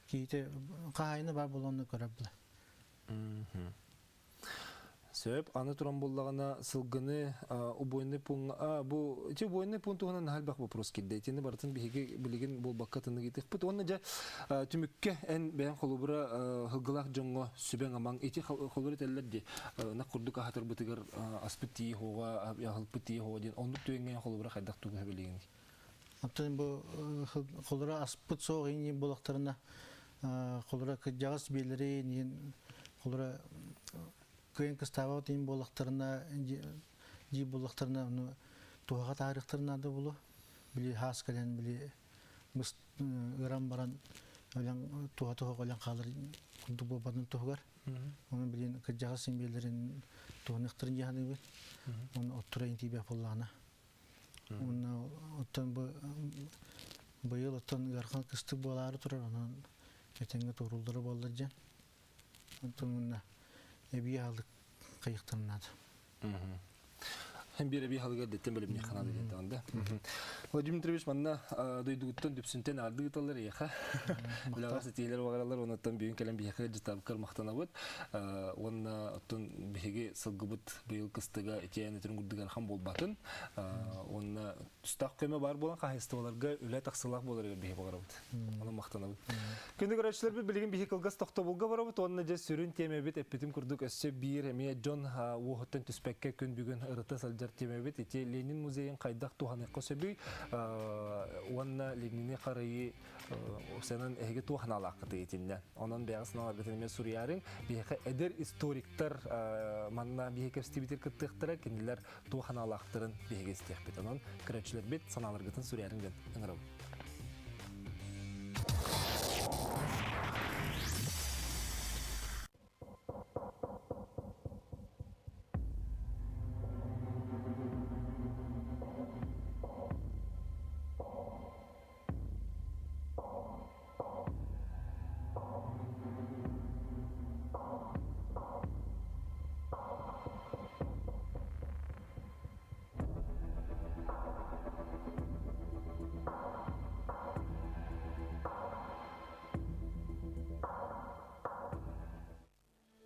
Кихите кайны бар болгонду көрөп була. Сөп аны туран боллагана сылгыны убойны пун бу эти убойны пун тугунан халбак вопрос килди. Этини бартын биге билген бул баккатыны гитек. Бут онна жа түмүккө эн бен холубура хылгылак жоңго сүбен аман эти холуры теллерди. На курдук хатыр бутыгар аспыти хога яхылпыти хога ден онду төгөн холубура хайдак тугу билген. Аптын бу холура аспыт соогыны болактарына холура кыжагас белери нен холура көйін кыстава тейін болақтарына, жи болақтарына туаға тарихтарына да болу. Білі хас кәлен, білі мұст ұран баран өлен туға өлен қалыр күлді болбадың туғар. Оның білін күджаға симбелерін туғынықтырын жағаны бел. Оны оттырайын тейбе болағына. Оны оттан бұйыл оттан ғарқан кістік болары тұрар. Оның әтенгі тоғырылдары болдар жан. Оттан мұнна әбей алдық қайықтырынады. Bir halga dettem böyle bir kanalı dedi anda. Vladimir Dmitrievich manna duyduğundan düpsünten aldı gıtalar ya. Bilağas etiler vagaralar ondan büyük kalem bir hikaye citabkar mahtanavut. Onna otun bihege salgıbıt bıyıl kıstıga etiyen etin gurdugar ham bol batın. Onna üstak köme var bolan kahistavalarga öyle taksılak bolar bihe vagaravut. Ona mahtanavut. Kendi görüşler bir bilgin bihe kılgas tokta bulga varavut. Onna je sürün temebet epitim kurduk össe bir emiye John Wuhotten tüspekke kün bugün ırıta salcar temebet eti Lenin muzeyin kaydak tuhanı kosebi wanna Lenin'e karayı senin ehge tuhan alaqıtı etinden. Onun beyazına alaqıtını Suriye'nin bir eder historikler manna bir kepstibiter kıttıktıra kendiler tuhan alaqtırın bir istihbet. Onun kırıçlar bit sanalar gıtın Suriye'nin ınırav.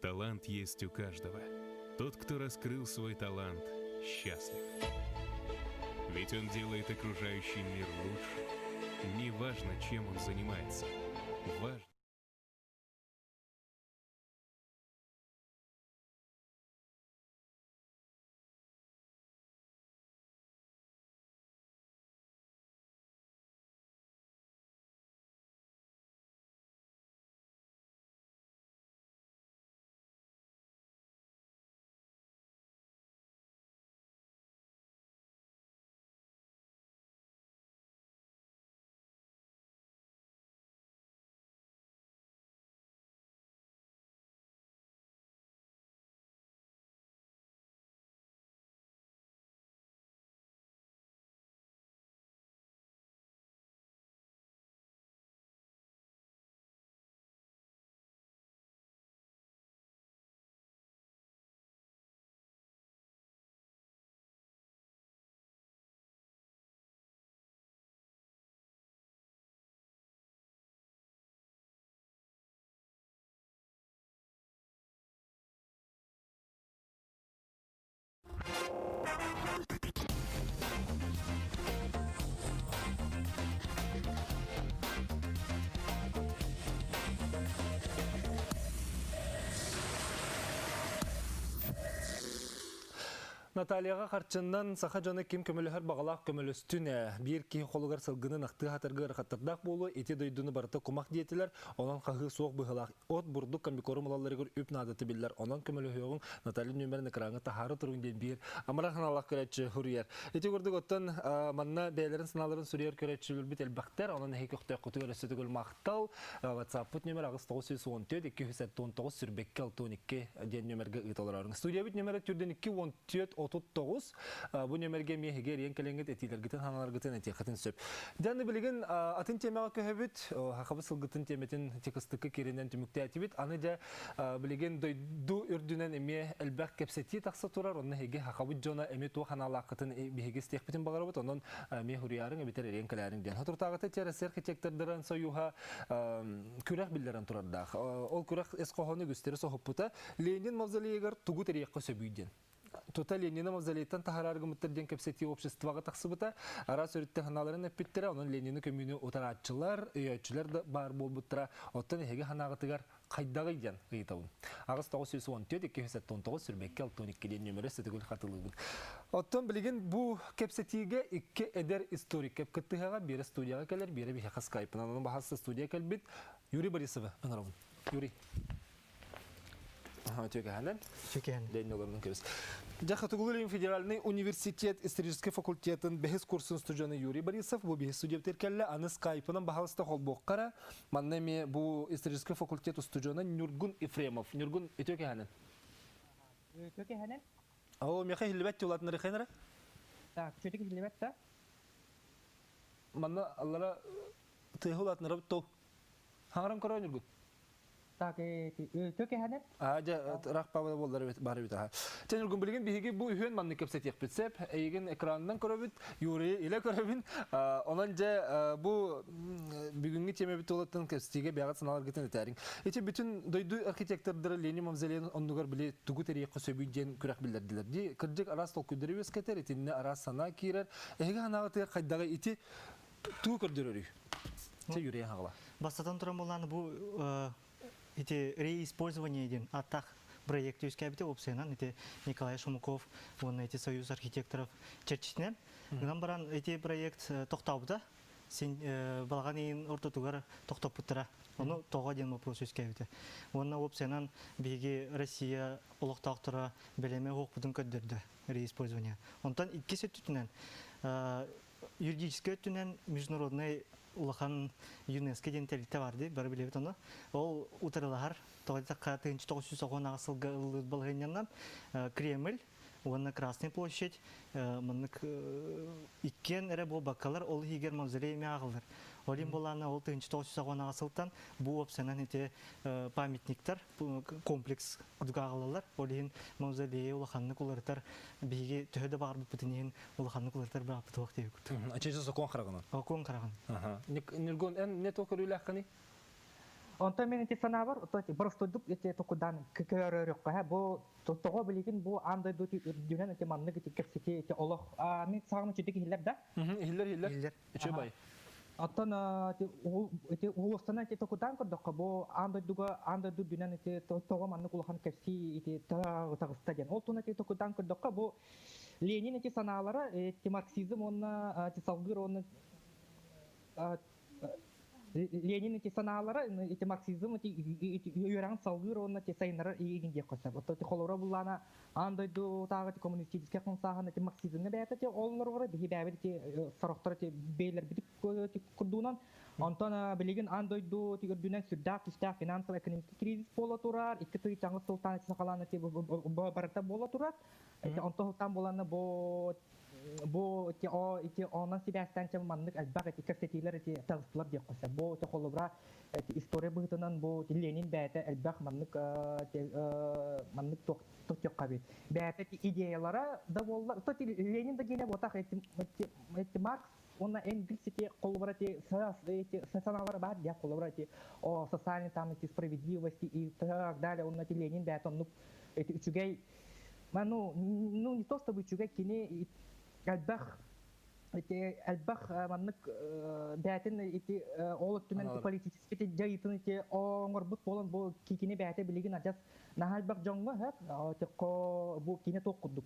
Талант есть у каждого. Тот, кто раскрыл свой талант, счастлив. Ведь он делает окружающий мир лучше. Неважно, чем он занимается. Важно. Натальяға қарчыннан саха жаны кем көмілігер бағалақ көмілістіне бір кейі қолығар сылғының ақтығы хатырғы рақаттырдақ болу, еті дойдыны барыты құмақ диетілер, онан қағы соқ бұғылақ. От бұрдық комбикоры мұлаларығыр үп надыты білдер. Онан көмілігіғын Наталья нөміріні қыраңы тахары тұрғынден бір амарахан алақ көрәтші хүрiyер. Еті көрдік оттан манна бәйлерін сыналарын сүрiyер көрәтші үлбіт әлбәқтер, онан әйкі құқтай құты көрәсеті көл мақтал. WhatsApp-пыт нөмір ағыз 914-214 сүрбекке 612 ден нөмірге ұйталарарың. Студия біт нөмірі түрден 214 39 bu nömerge mehger yen kelenget etiler giten hanalar giten eti xatin söp. Danı bilgin atın temaga köhebit hakabısıl giten temetin tekistikki kerinden tümükte etibit anıca bilgin du ürdünen eme elbaq kepseti taqsa turar onu hege hakabıt jona eme tu hanalar giten bihege stekbitin bagarabıt onun mehuriyarın ebiter yen kelerin den. Hatur tağıta tereser arxitektordaran soyuha kürek billeran turarda. Ol kürek eskohonu gösteri sohupputa Lenin mavzoliyegar tugu teriqqa söbüyden. Total Lenin'e mavzaliyettan taharargı mıttırden kepseti обществоға taqsıbıta ara sörütte hanaların epittire onun Lenin'i kömüğünü otaratçılar, öğütçüler de bar bol bıttıra ottan hege hanağıtıgar qaydağıydan gıytavun. Ağız 914-219 sürbekke 612'den nömeri sütügül katılığın. Ottan bilgin bu kepsetiğe iki eder historik kep kıttığa bir studiyaga keler, bir bir Skype'dan onun bahası studiya kelbit Yuri Borisova. Öneravun. Yuri. Aha, tüyke halen. Tüyke halen. Lenin olanın körüz. Жахатугулин федеральный университет исторический факультетін бәхіс курсын студияны Юрий Борисов, бұл бәхіс студиптер кәлі, аны скайпынан бағалысты қолбоқ қара. Маннеме бұл исторический факультет студияны Нюргун Ефремов. Нюргун, өтөке хәнін? Өтөке хәнін? Ау, меха хилбәтті олатын рехайнара? Так, өтөке хилбәтті? Манна аллара тыйғы олатын рабыт тоу. Хаңарам қара Нюргун? Так, өтөке хәнін? Ажа рах павада болдары бары бит аха. Нюргун билген биһиги бу үһөн манны кепсет яқпитсеп, эйген экрандан көрөбүт, Юрий иле көрөбүн. Онан же бу бүгүнгү теме бит олаттан кепстиге бягат саналар кетен этәрин. Эти бүтүн дойду архитектордары Ленин мавзолейн оннугар биле тугу тарихы сөбүден күрәк билдердилер. Ди кырдык арас толкудыры бес кетер, этинне арас сана кирер. Эге ханагы кайдагы ити туу көрдөрөр. Че Юрий хагыла. Бастатан туран боланы бу эти реиспользование един атах проект юскабите опсенан эти Николай Шумаков, вон эти союз архитекторов черчитнен. Гынан баран эти проект токтаубда. Сен балганын ортотугар токтоп бутыра. Оны тога один вопрос юскабите. Онна опсенан биги Россия улуктактыра белеме хукудун көддөрдү реиспользование. Онтан икки сөттүнөн юридический өттүнөн международный улахан ЮНЕСКО денталите барды, бары билебит оны. Ол утырылар, тоғыда 1990 асылғы ылыз болғаннан Кремль, оны Красный площадь, мынык иккен әрі бұл баққалар, ол егер мавзолейме ағылыр. Олин боланы ол 1990 асылтан бұл опсанан ете памятниктар, комплекс ағылылар. Олин мавзолейе улаханны кулыртар, бейге төхеді бағыр бұпытынен улаханны кулыртар бірақ бұты вақты егір. Аченші соқуан қарағынан? Соқуан қарағынан. Ниргон, не тоқыр үйлі аққаны? Онта мен эти санабар, бір студуп эти токудан көрөрөккө, бу тоого билген бу андай дути үрдүнөн эти маннык эти кепсети эти олох. Мен сагым чөтөк хиллер да. Хиллер. Эче бай. Оттон эти улустана эти токудан көрдөккө, бу андай ду дүнөн эти тоого маннык улахан кепси эти тагыста ден. Ол тон эти токудан көрдөккө, бу Ленин эти санаалары, эти марксизм онна эти салгыр онна Ленин эти санаалары, эти марксизм, эти юран салгыр, он эти сайнары игинде косап. Вот эти холора булана андай ду тагы коммунистический консаган эти марксизмне бәят эти оллар бар, бихи бәбит эти сарохтар эти бейлер битик курдунан. Антон билеген андай ду эти үрдүнөн сүрдак, истак финансовый экономик кризис бола турар, икки тый жаңы султан эти сакалан эти барата бола турар. Эти антохтан боланы бу эти онан себестен чам маннык албак эти кафетилер эти тагыслар деп калса бу эти холобра эти история бытынан бу Ленин бәте албак маннык ток кабит бәте эти идеялары да болла то Ленин да гене вот эти Маркс он Энгельс эти холобра эти саналар бар я холобра эти о социальной там эти справедливости и так далее он эти Ленин бәте он эти үчүгей ну не то чтобы үчүгей кине Албах маннык бәтин эти олоттумен политический эти жайытын эти оңорбут болон бу кикине бәте билеген ажас нахалбак жоңго ко бу кине токкудук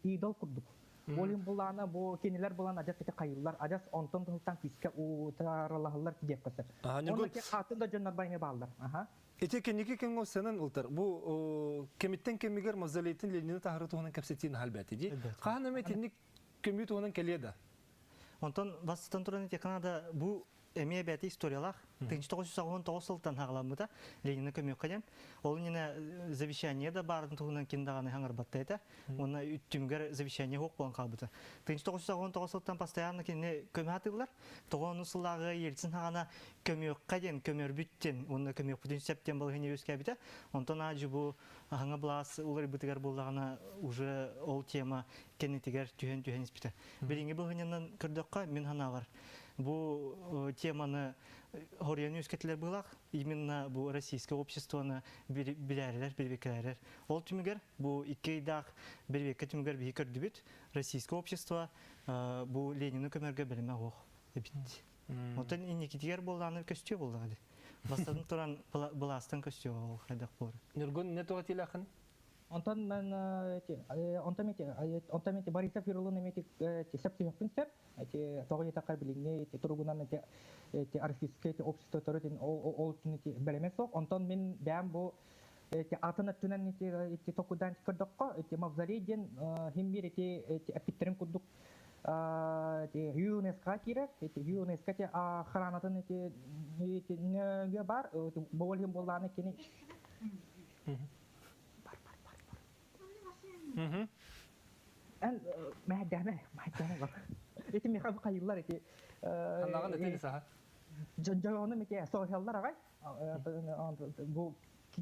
идол курдук олин булана бу кинелер булан ажас эти кайыллар ажас онтон тылтан киске утаралалар деп калса онда атын да жоннор байме балдар Эти кенеки кенго сенен ултар. Бу кемиттен кемигер мавзолейтин Ленин тахырытугунан кепсетин халбәти ди. Кахана метинник кемитугунан келеда. Онтон бастан туран эти Канада бу эмие бәти историялах 1999 жылдан хагыламыда Ленин көмөк каден. Ол нене завещание да бардын тугунан киндаганы хаңырбатта эте. Оны үттүмгөр завещание хок болон калбыта. 1999 жылдан постоянно кине көмөтүлөр. 90 жылдагы Ельцин хагана көмөк каден көмөр бүттен, оны көмөк бүтүн септен болгон өскөбүтө. Онтон ажы бу хаңа блас улар битигер болдагана уже ол тема кенетигер түйөн испите. Билинге болгоннан көрдөккө мен хана бар. Бу теманы хорьян өскөтлөр булак, именно бу российское обществоны билерлер. Ол түмүгер бу 2 айдак бирбекке түмүгер би көрдүбүт. Российское общество бу Ленинди көмөргө билме ок депит. Отон инекитигер болганы көстө болгады. Бастан туран буластан көстө ол хайдак болор. Нургун не тогат илахын? Онтон мен Борисов Юрулын эмети септимекпин сеп, эти тогы такай билине, эти тургунан эти архивские общество төрөтен ол түнү белемес ок. Онтон мен бәм бу эти атынаттынан эти токудан кырдыкка эти мавзолейден химбир эти апиттерин кудук ЮНЕСКО кирет, ЮНЕСКО те охранатын эти неге бар, болым болланы кени. Эн мәдәме бар. Эти мехаб кайыллар эти. Ханаган этени саха. Жонжоны меке социаллар агай. Бу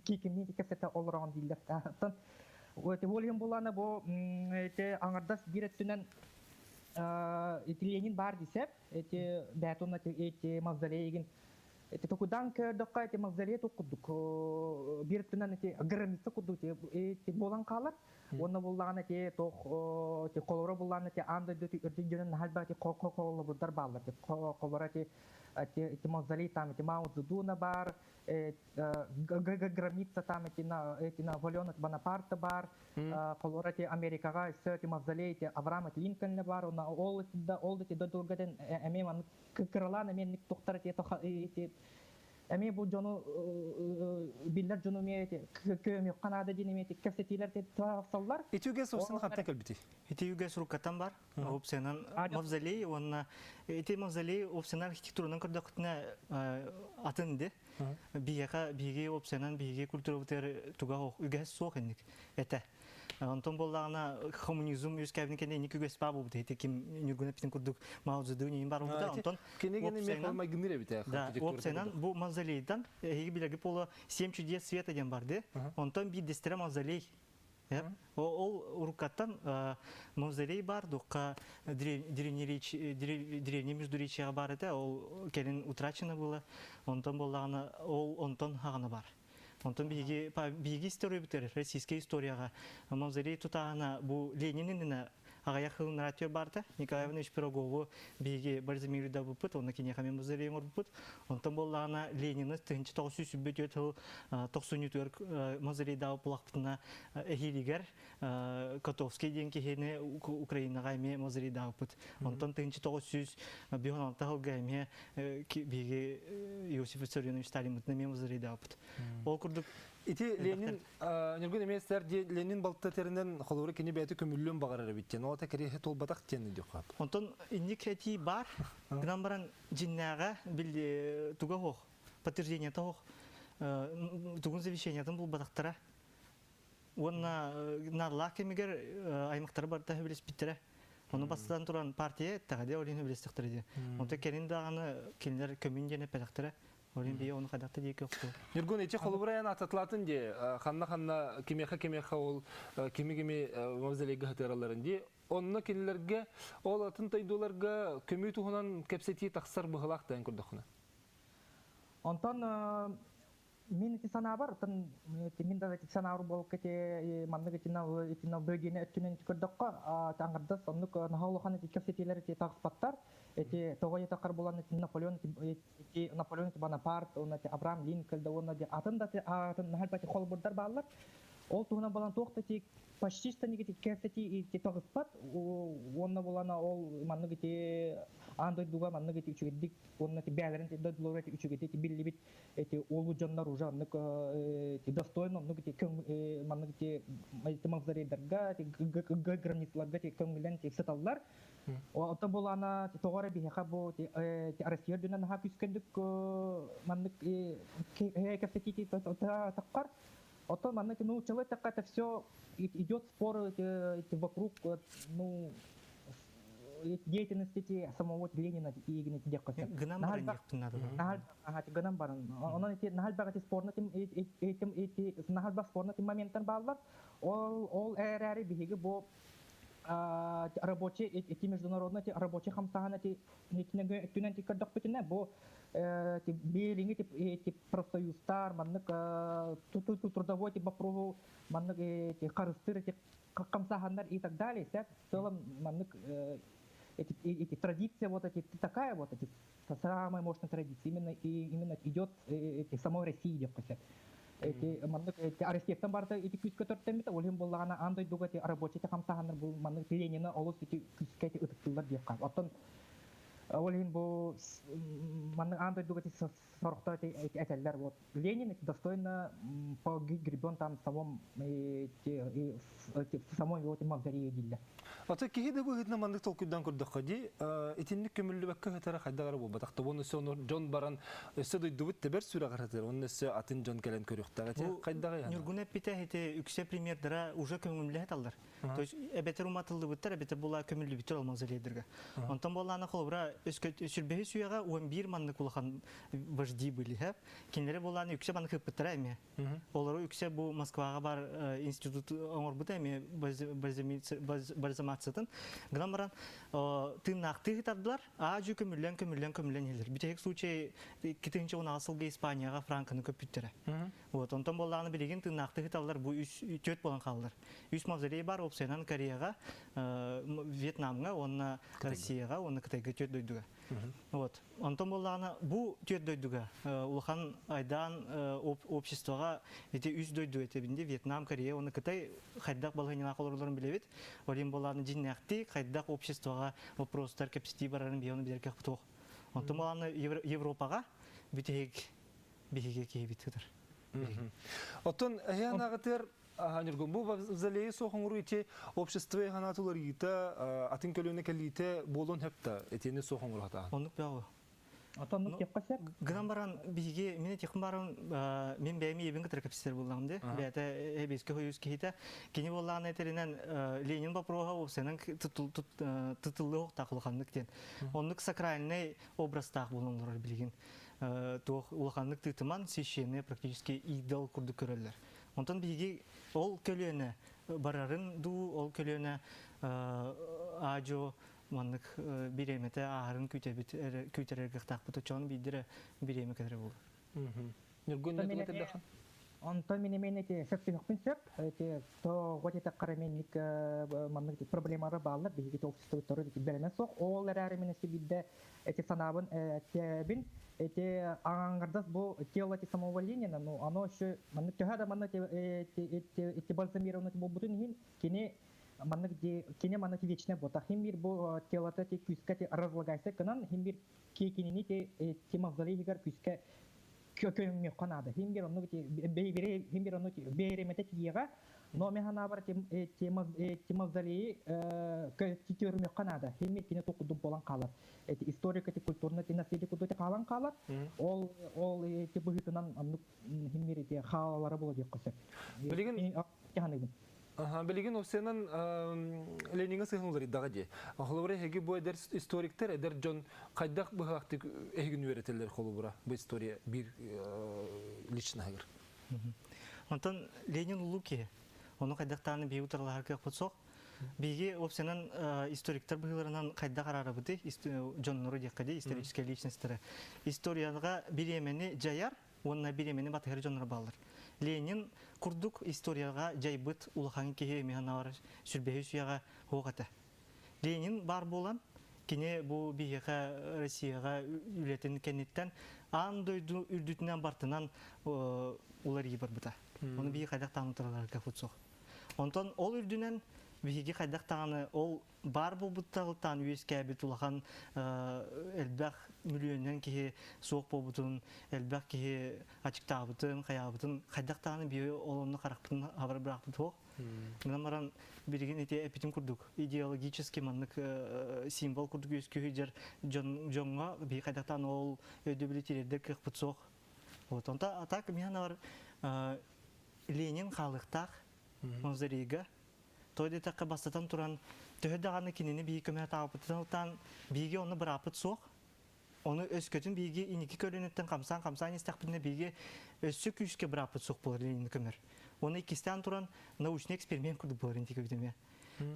кикимни кесете all around дилер. Тан эти болым болланы бу эти аңардас биреттүнен эти Ленин бар дисеп, эти бәтонна эти мавзолейген эти токудан көрдөккө эти мавзолей токудук. Биреттүнен эти граница кудук эти болан калар. Онна буллаган эти тох эти колора булган эти анда өтүнөн халба эти колора булдар балдар. Колора эти мавзолей там эти Мао Цзэдуна бар, граница там эти Наполеон Бонапарта бар, колора эти Америкага эти мавзолей эти Авраам Линкольн бар, на ол эти додургаден эмем кыралан эмен токтар эти эми бу жону биллер жону мете көмө канада динемети кассетилер те тавсаллар Итүге собственно хатта келбити. Итиюге суруккатан бар. Опсенан мавзолей, онна ити мавзолей опсенан архитектурунан көрдөкүтүнө атынды. Биге опсенан биге культура бутер туга үгө сокенник. Эте. Антон боллагана коммунизм үскәбин кене ник үгө спабу бут. Эти ким нүгүнө питин курдук Мао Цзэдуни бар бут. Антон Кенегени мен колмай гыныр бит. Да, опсенан бу мавзолейдан эги билеги поло 7 чудес света ден барды. Антон би дестре мавзолей. Ол урукаттан мавзолей бар, докка древний междуречье бар это, ол келин утрачено было. Антон боллагана ол Антон хагана бар. Антон биги история битер, российская историяга. Мавзолей тутагана бу Ленинин агаяхын нарратив барда, Николай Иванович Пирогову биги Бальзамир да бупут, он накине хами мавзолей бупут. Антон боллагана Ленинин 1994 94 мавзолей да булактына эхилигер Котовский ден кехене Украинага эме мавзолей да бупут. Антон 1996 жылга эме биги Иосиф Виссарионович Сталин мутна мавзолей да бупут. Ол курдук Ити Ленин нергөн эместер Ленин балтатеринен холору кини бәте көмүллөн багарар биттен. Ота кере толбатак тенни дикап. Онтон индикати бар, гынан баран жиннага бил туга хох, подтверждение тох, тугун завещаниятын бул батактара. Онна нарлак эмигер аймактар бар да билес биттере. Оны бастан туран партия тагыда олин билестектер иде. Онта керин даганы киндер көмүндене пелактара. Олин бие оны кадакта дейке окто. Нергөн эти холобураян ататлатын де ханна кемеха ол кеми мавзолейге хатыраларын де онны келлерге ол атын тайдуларга көмү туһунан кепсети таксар быгылак тан курдукна. Антон мен эти санабар тан мен да эти санабар болуп кете мандык этина бөгене өттүнөн көрдөккө таңгырдас оннук нахалохан эти кепсетилер эти такспаттар эти тогой такар болан эти Наполеон Бонапарт, он эти Авраам Линкольн, он эти атында атын нахалбати холбурдар баллар. Ол тугуна балан токтати почти что никаких кефти и тогспат, онна болана ол маннык эти андой дуга маннык эти үчүгедик, он эти бәлерин эти додлор эти үчүгедик эти биллибит эти олу жаннар уже аннык эти достойно аннык эти маннык эти мавзолейдерга эти границаларга эти көңүлөн эти саталлар. Ото болана тогора бихака бу Россия дүнөн ха күскөндүк мандык кефти таккар. Ото мандык ну человек так это все идет спор эти вокруг ну деятельности самого Ленина и Игоря Декоса. Гынан баран. Онон эти нахалбагати спорна эти нахалба спорна моменттан баллар. Ол эрари биги бу рабочие эти международные рабочие хамсахана эти нетинеги кадакпетине бу эти белинги эти профсоюзтар маннык трудовой тип бапру маннык эти карыстыр эти хамсахандар и так далее. В целом маннык эти традиции вот эти такая вот эти самая мощная традиция именно идет эти самой России деп касет. Эти мандык эти архитектор барда эти күскө төрттен бит олим боллагана андай дуга эти рабочий хамсахандар бул мандык Ленина олус эти күскө эти ытыктылар деп калып. Оттон Олин бу манны андай дугати сорокта этеллер вот Ленин достойно погибен там в самом самой вот мавзолее дилля. Ата киһиде бу хитна мандык толкуйдан көрдөккөди итинник көмүллүбекке хетара хайдагар бу батакта бону сонор Джон баран сөдөй дубут тебер сүрө гаратыр онны сө атын Джон келен көрүктага те кайдага яна Нургуне пите хите үксе премьердера уже көмүллү алдар. То есть эбетер уматылды буттар эбетер була көмүллү битер алмазаледерге. Онтон болланы холбра өскөтүрбеһи суяга 11 манны кулахан вожди были хеп. Кинлери болланы үксе манны кыптыра эме. Олары үксе бу Москвага бар институт оңор бута эме базаматсатын. Граммаран тынакты тардылар. Ажу көмүллөн элер. Битек случай китинче уна асылга Испанияга франканы көпүттөрө. Вот онтон болланы билеген тынакты тардылар бу 3 болан калдылар. 3 мавзолей бар опсенан Кореяга, Вьетнамга, онна Россияга, онна Кытайга 4 дойдуга. Вот. Онтон болланы бу 4 дойдуга улахан айдан обществога эти 3 дойду этебинде Вьетнам, Корея, онна Кытай хайдак балгынына колорларын билебит. Олин болланы жиннакты хайдак обществога вопростар кепсти барарын биону берке кутук. Онтон болланы Европага битек биге кебитер. Отон янагатер Нургун бу залее сохоңру ити общество ханатулар ита атын көлөнө келите болон хепта этени сохоңру хата. Онук бягы. Атонук тепкасер. Грамбаран биге мене техмаран мен бәйми ебин кытыр капситер булдым де. Бәтә эбеске хоюс кита. Кини болланы этеринен Ленин бапрога опсенен тытыллык такылганлык ден. Онук сакральный образтак булынлар билген. Тох улганлык тытыман священный практически идол курды көрөллөр. Онтон биги ол көлөнө барарын ду ол көлөнө ажо маннык биремете арын күтөрөргө тактып чон бидире биреме кадыр болду. Нургун нетелде. Онтон менен эти септимокпин сеп эти то готета караменник маннык проблемалары баалар биги общество тору беремен сок олар аременеси бидде эти санабын тебин эти аңгардас бу телати самоволения но оно еще маннык төхада маннык эти бальзамированы болбутун хин кини маннык кини маннык вечне бота хим бир бу телата те күскә разлагайса канан хим бир кекинини те мавзолейгар күскә көкөмө канада хим бир ону бейбире хим бир ону бейремете тиега но механа бар те мавзолей көтөрмө канада хим бир кине токуду болан калар эти историко те культурно те наследие кудоте калан калар ол те бухитынан хим бир те халалары болот деп калса билеген билеген опсенан Ленинге сыгылыр дагы. Холбура хеги бу эдер историктер эдер Джон кайдак бахакты эгин өретелер холбура бу история бир лично хагыр. Онтон Ленин улуки оны кайдактаны бий утарлар кеп кутсок биги опсенан историктер быйларынан кайда карары быды Джон Нуру декаде исторические личностьтер историяга биремени жаяр онна биремени батыр Джон Нуру балдар. Ленин курдук историяга жайбыт улахан кеhe механар сүрбеһи суяга хогата. Ленин бар болан кине бу бияга Россияга үлетен кенеттен андойду үрдүтүнөн бартынан улар ибар бута. Оны бии кайдак таанытырлар кафутсок. Онтон ол үрдүнөн биги кайдак тааны ол бар булбуттагылтан үескә бит улахан элбах миллионнан кеhe соок болбутун элбах кеhe ачыктабытын каябытын кайдак тааны бии олонну каракпытын хабар биракпыт ок. Граммаран бирген эти эпитим курдук идеологический маннык символ курдук үскү жонга бии кайдак тааны ол өдөбүлүтүрдө кыпытсок. Вот онта атак механар Ленин халыктак мавзолейга тойды такка бастатан туран төһөдөганы кинини бии көмө таапытан биги оны бирапыт сок оны өскөтүн биги иники көрүнөттөн камсан истакпытына биги өссө күскө бирапыт сок болор Ленин көмөр оны икистен туран научный эксперимент курдук болор интикөбүтөмө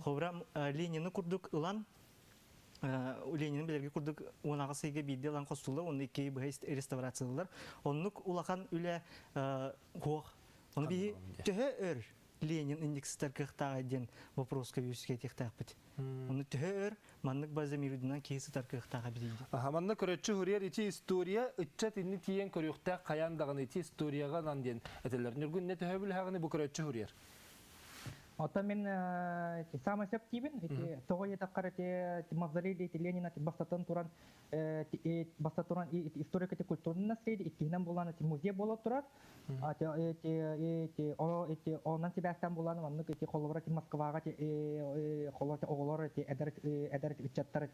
хобра Ленинни курдук ылан Ленинни билерге курдук онага сыйга бийде лан костулар оны ики реставрациялар оннук улахан үле гох оны бии төһө Ленин индекстер кыхтага ден вопроска юске тектакпыт. Оны төһөр маннык базамирудунан кейси таркыхтага билди. Манна көрөчү хурьер ити история иччат инни тиен көрөктө каяндагын ити историяга нан ден этелер. Нургун не төһөбүл хагыны бу көрөчү хурьер. Ото мен самый септибин, того я таккар мавзолей Ленина бастатан туран историко культурный наследие, иккинен булан музей болот турат. Онан себастан булан маннык холовра Москвага холовра оголор эдер үчаттар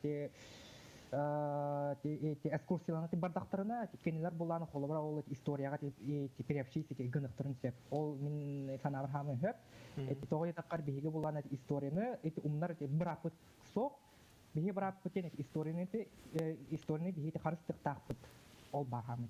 экскурсияларны бардактарына кенелер буланы холовра ол историяга переобщиться гыныктырын сеп. Ол мен санабыр хамы хөп. Тоғы таққар бейге буланы историяны умнар бирапыт соқ. Бейге бирапыт историяны бейге қарыстық тақпыт. Ол бар хамы.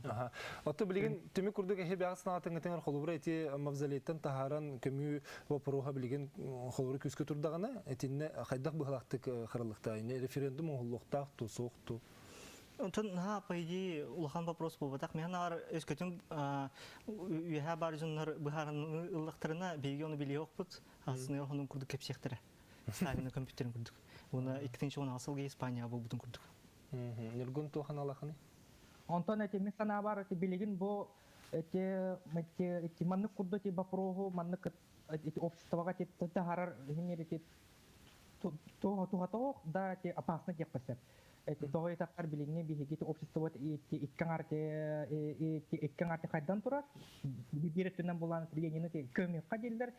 Отто билеген төмі күрдік әхе бәғысына атыңғытыңыр холубра әте мавзолеттен тахаран көмі вапыруға билеген холубра көзгі тұрдағына әтінне қайдақ бұғалақтық қырылықта. Референдум оғылықтақ ту, соқ ту. Онтон по идее улахан вопрос был. Так мен ар өскөтүн үйә бар жоннар быхарын ыллыктырына беги оны биле окпут. Асыны онун курдук кепсектери. Сталинның компьютерин курдук. Уны 2-10 асылга Испания бу бутун курдук. Нергон тохан алаханы. Онтон мен сана бар билеген бу маннык курду бапрогу маннык обществога тахарар химери тугатог да опасно депасет. Тоғы таққар білігіне бігеті общество иккен арты қайдан тұрар. Бирет түнен боланы Ленинті көмекқа делдер.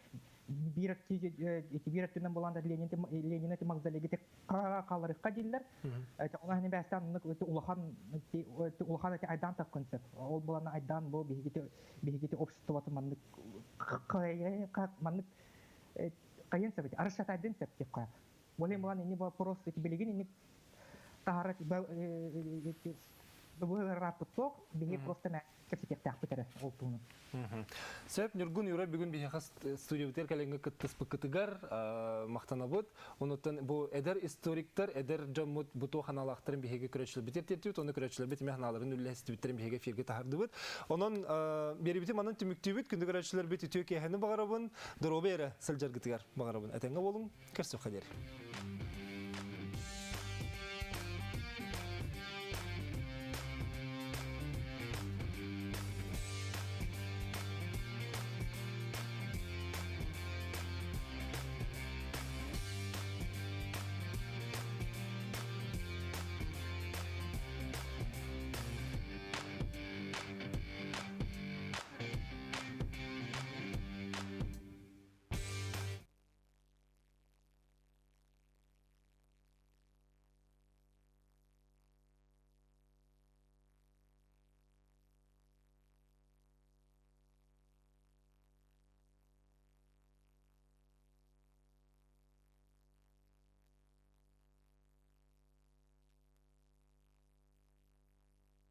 Бирет түнен боланы Ленинті мағзалегеті қаларыққа делдер. Олағын бәстан улахан айдан таққынсып. Ол боланы айдан бұл бігеті общество маннык қайын сәбет, арышат айдын сәбет деп қояқ. Олай боланы не вопрос білігін Тахарат рапытток беге просто на кепсетек битәре ол туны. Сәп Нургун юра бүген бихас студия битер каленге кыттыс быкытыгар мактанабыт. Онуттан бу эдер историктер, эдер жаммут буту ханалактарын беге көрөчлөр битер тертүт, оны көрөчлөр бит мехналарын үлләс битерин беге фирге тахардыбыт. Онон берибити манын түмүктүбүт күндө көрөчлөр бит төкө хәне багарабын, дробере сылжар гытыгар багарабын. Атаңга болун, көрсө хадер.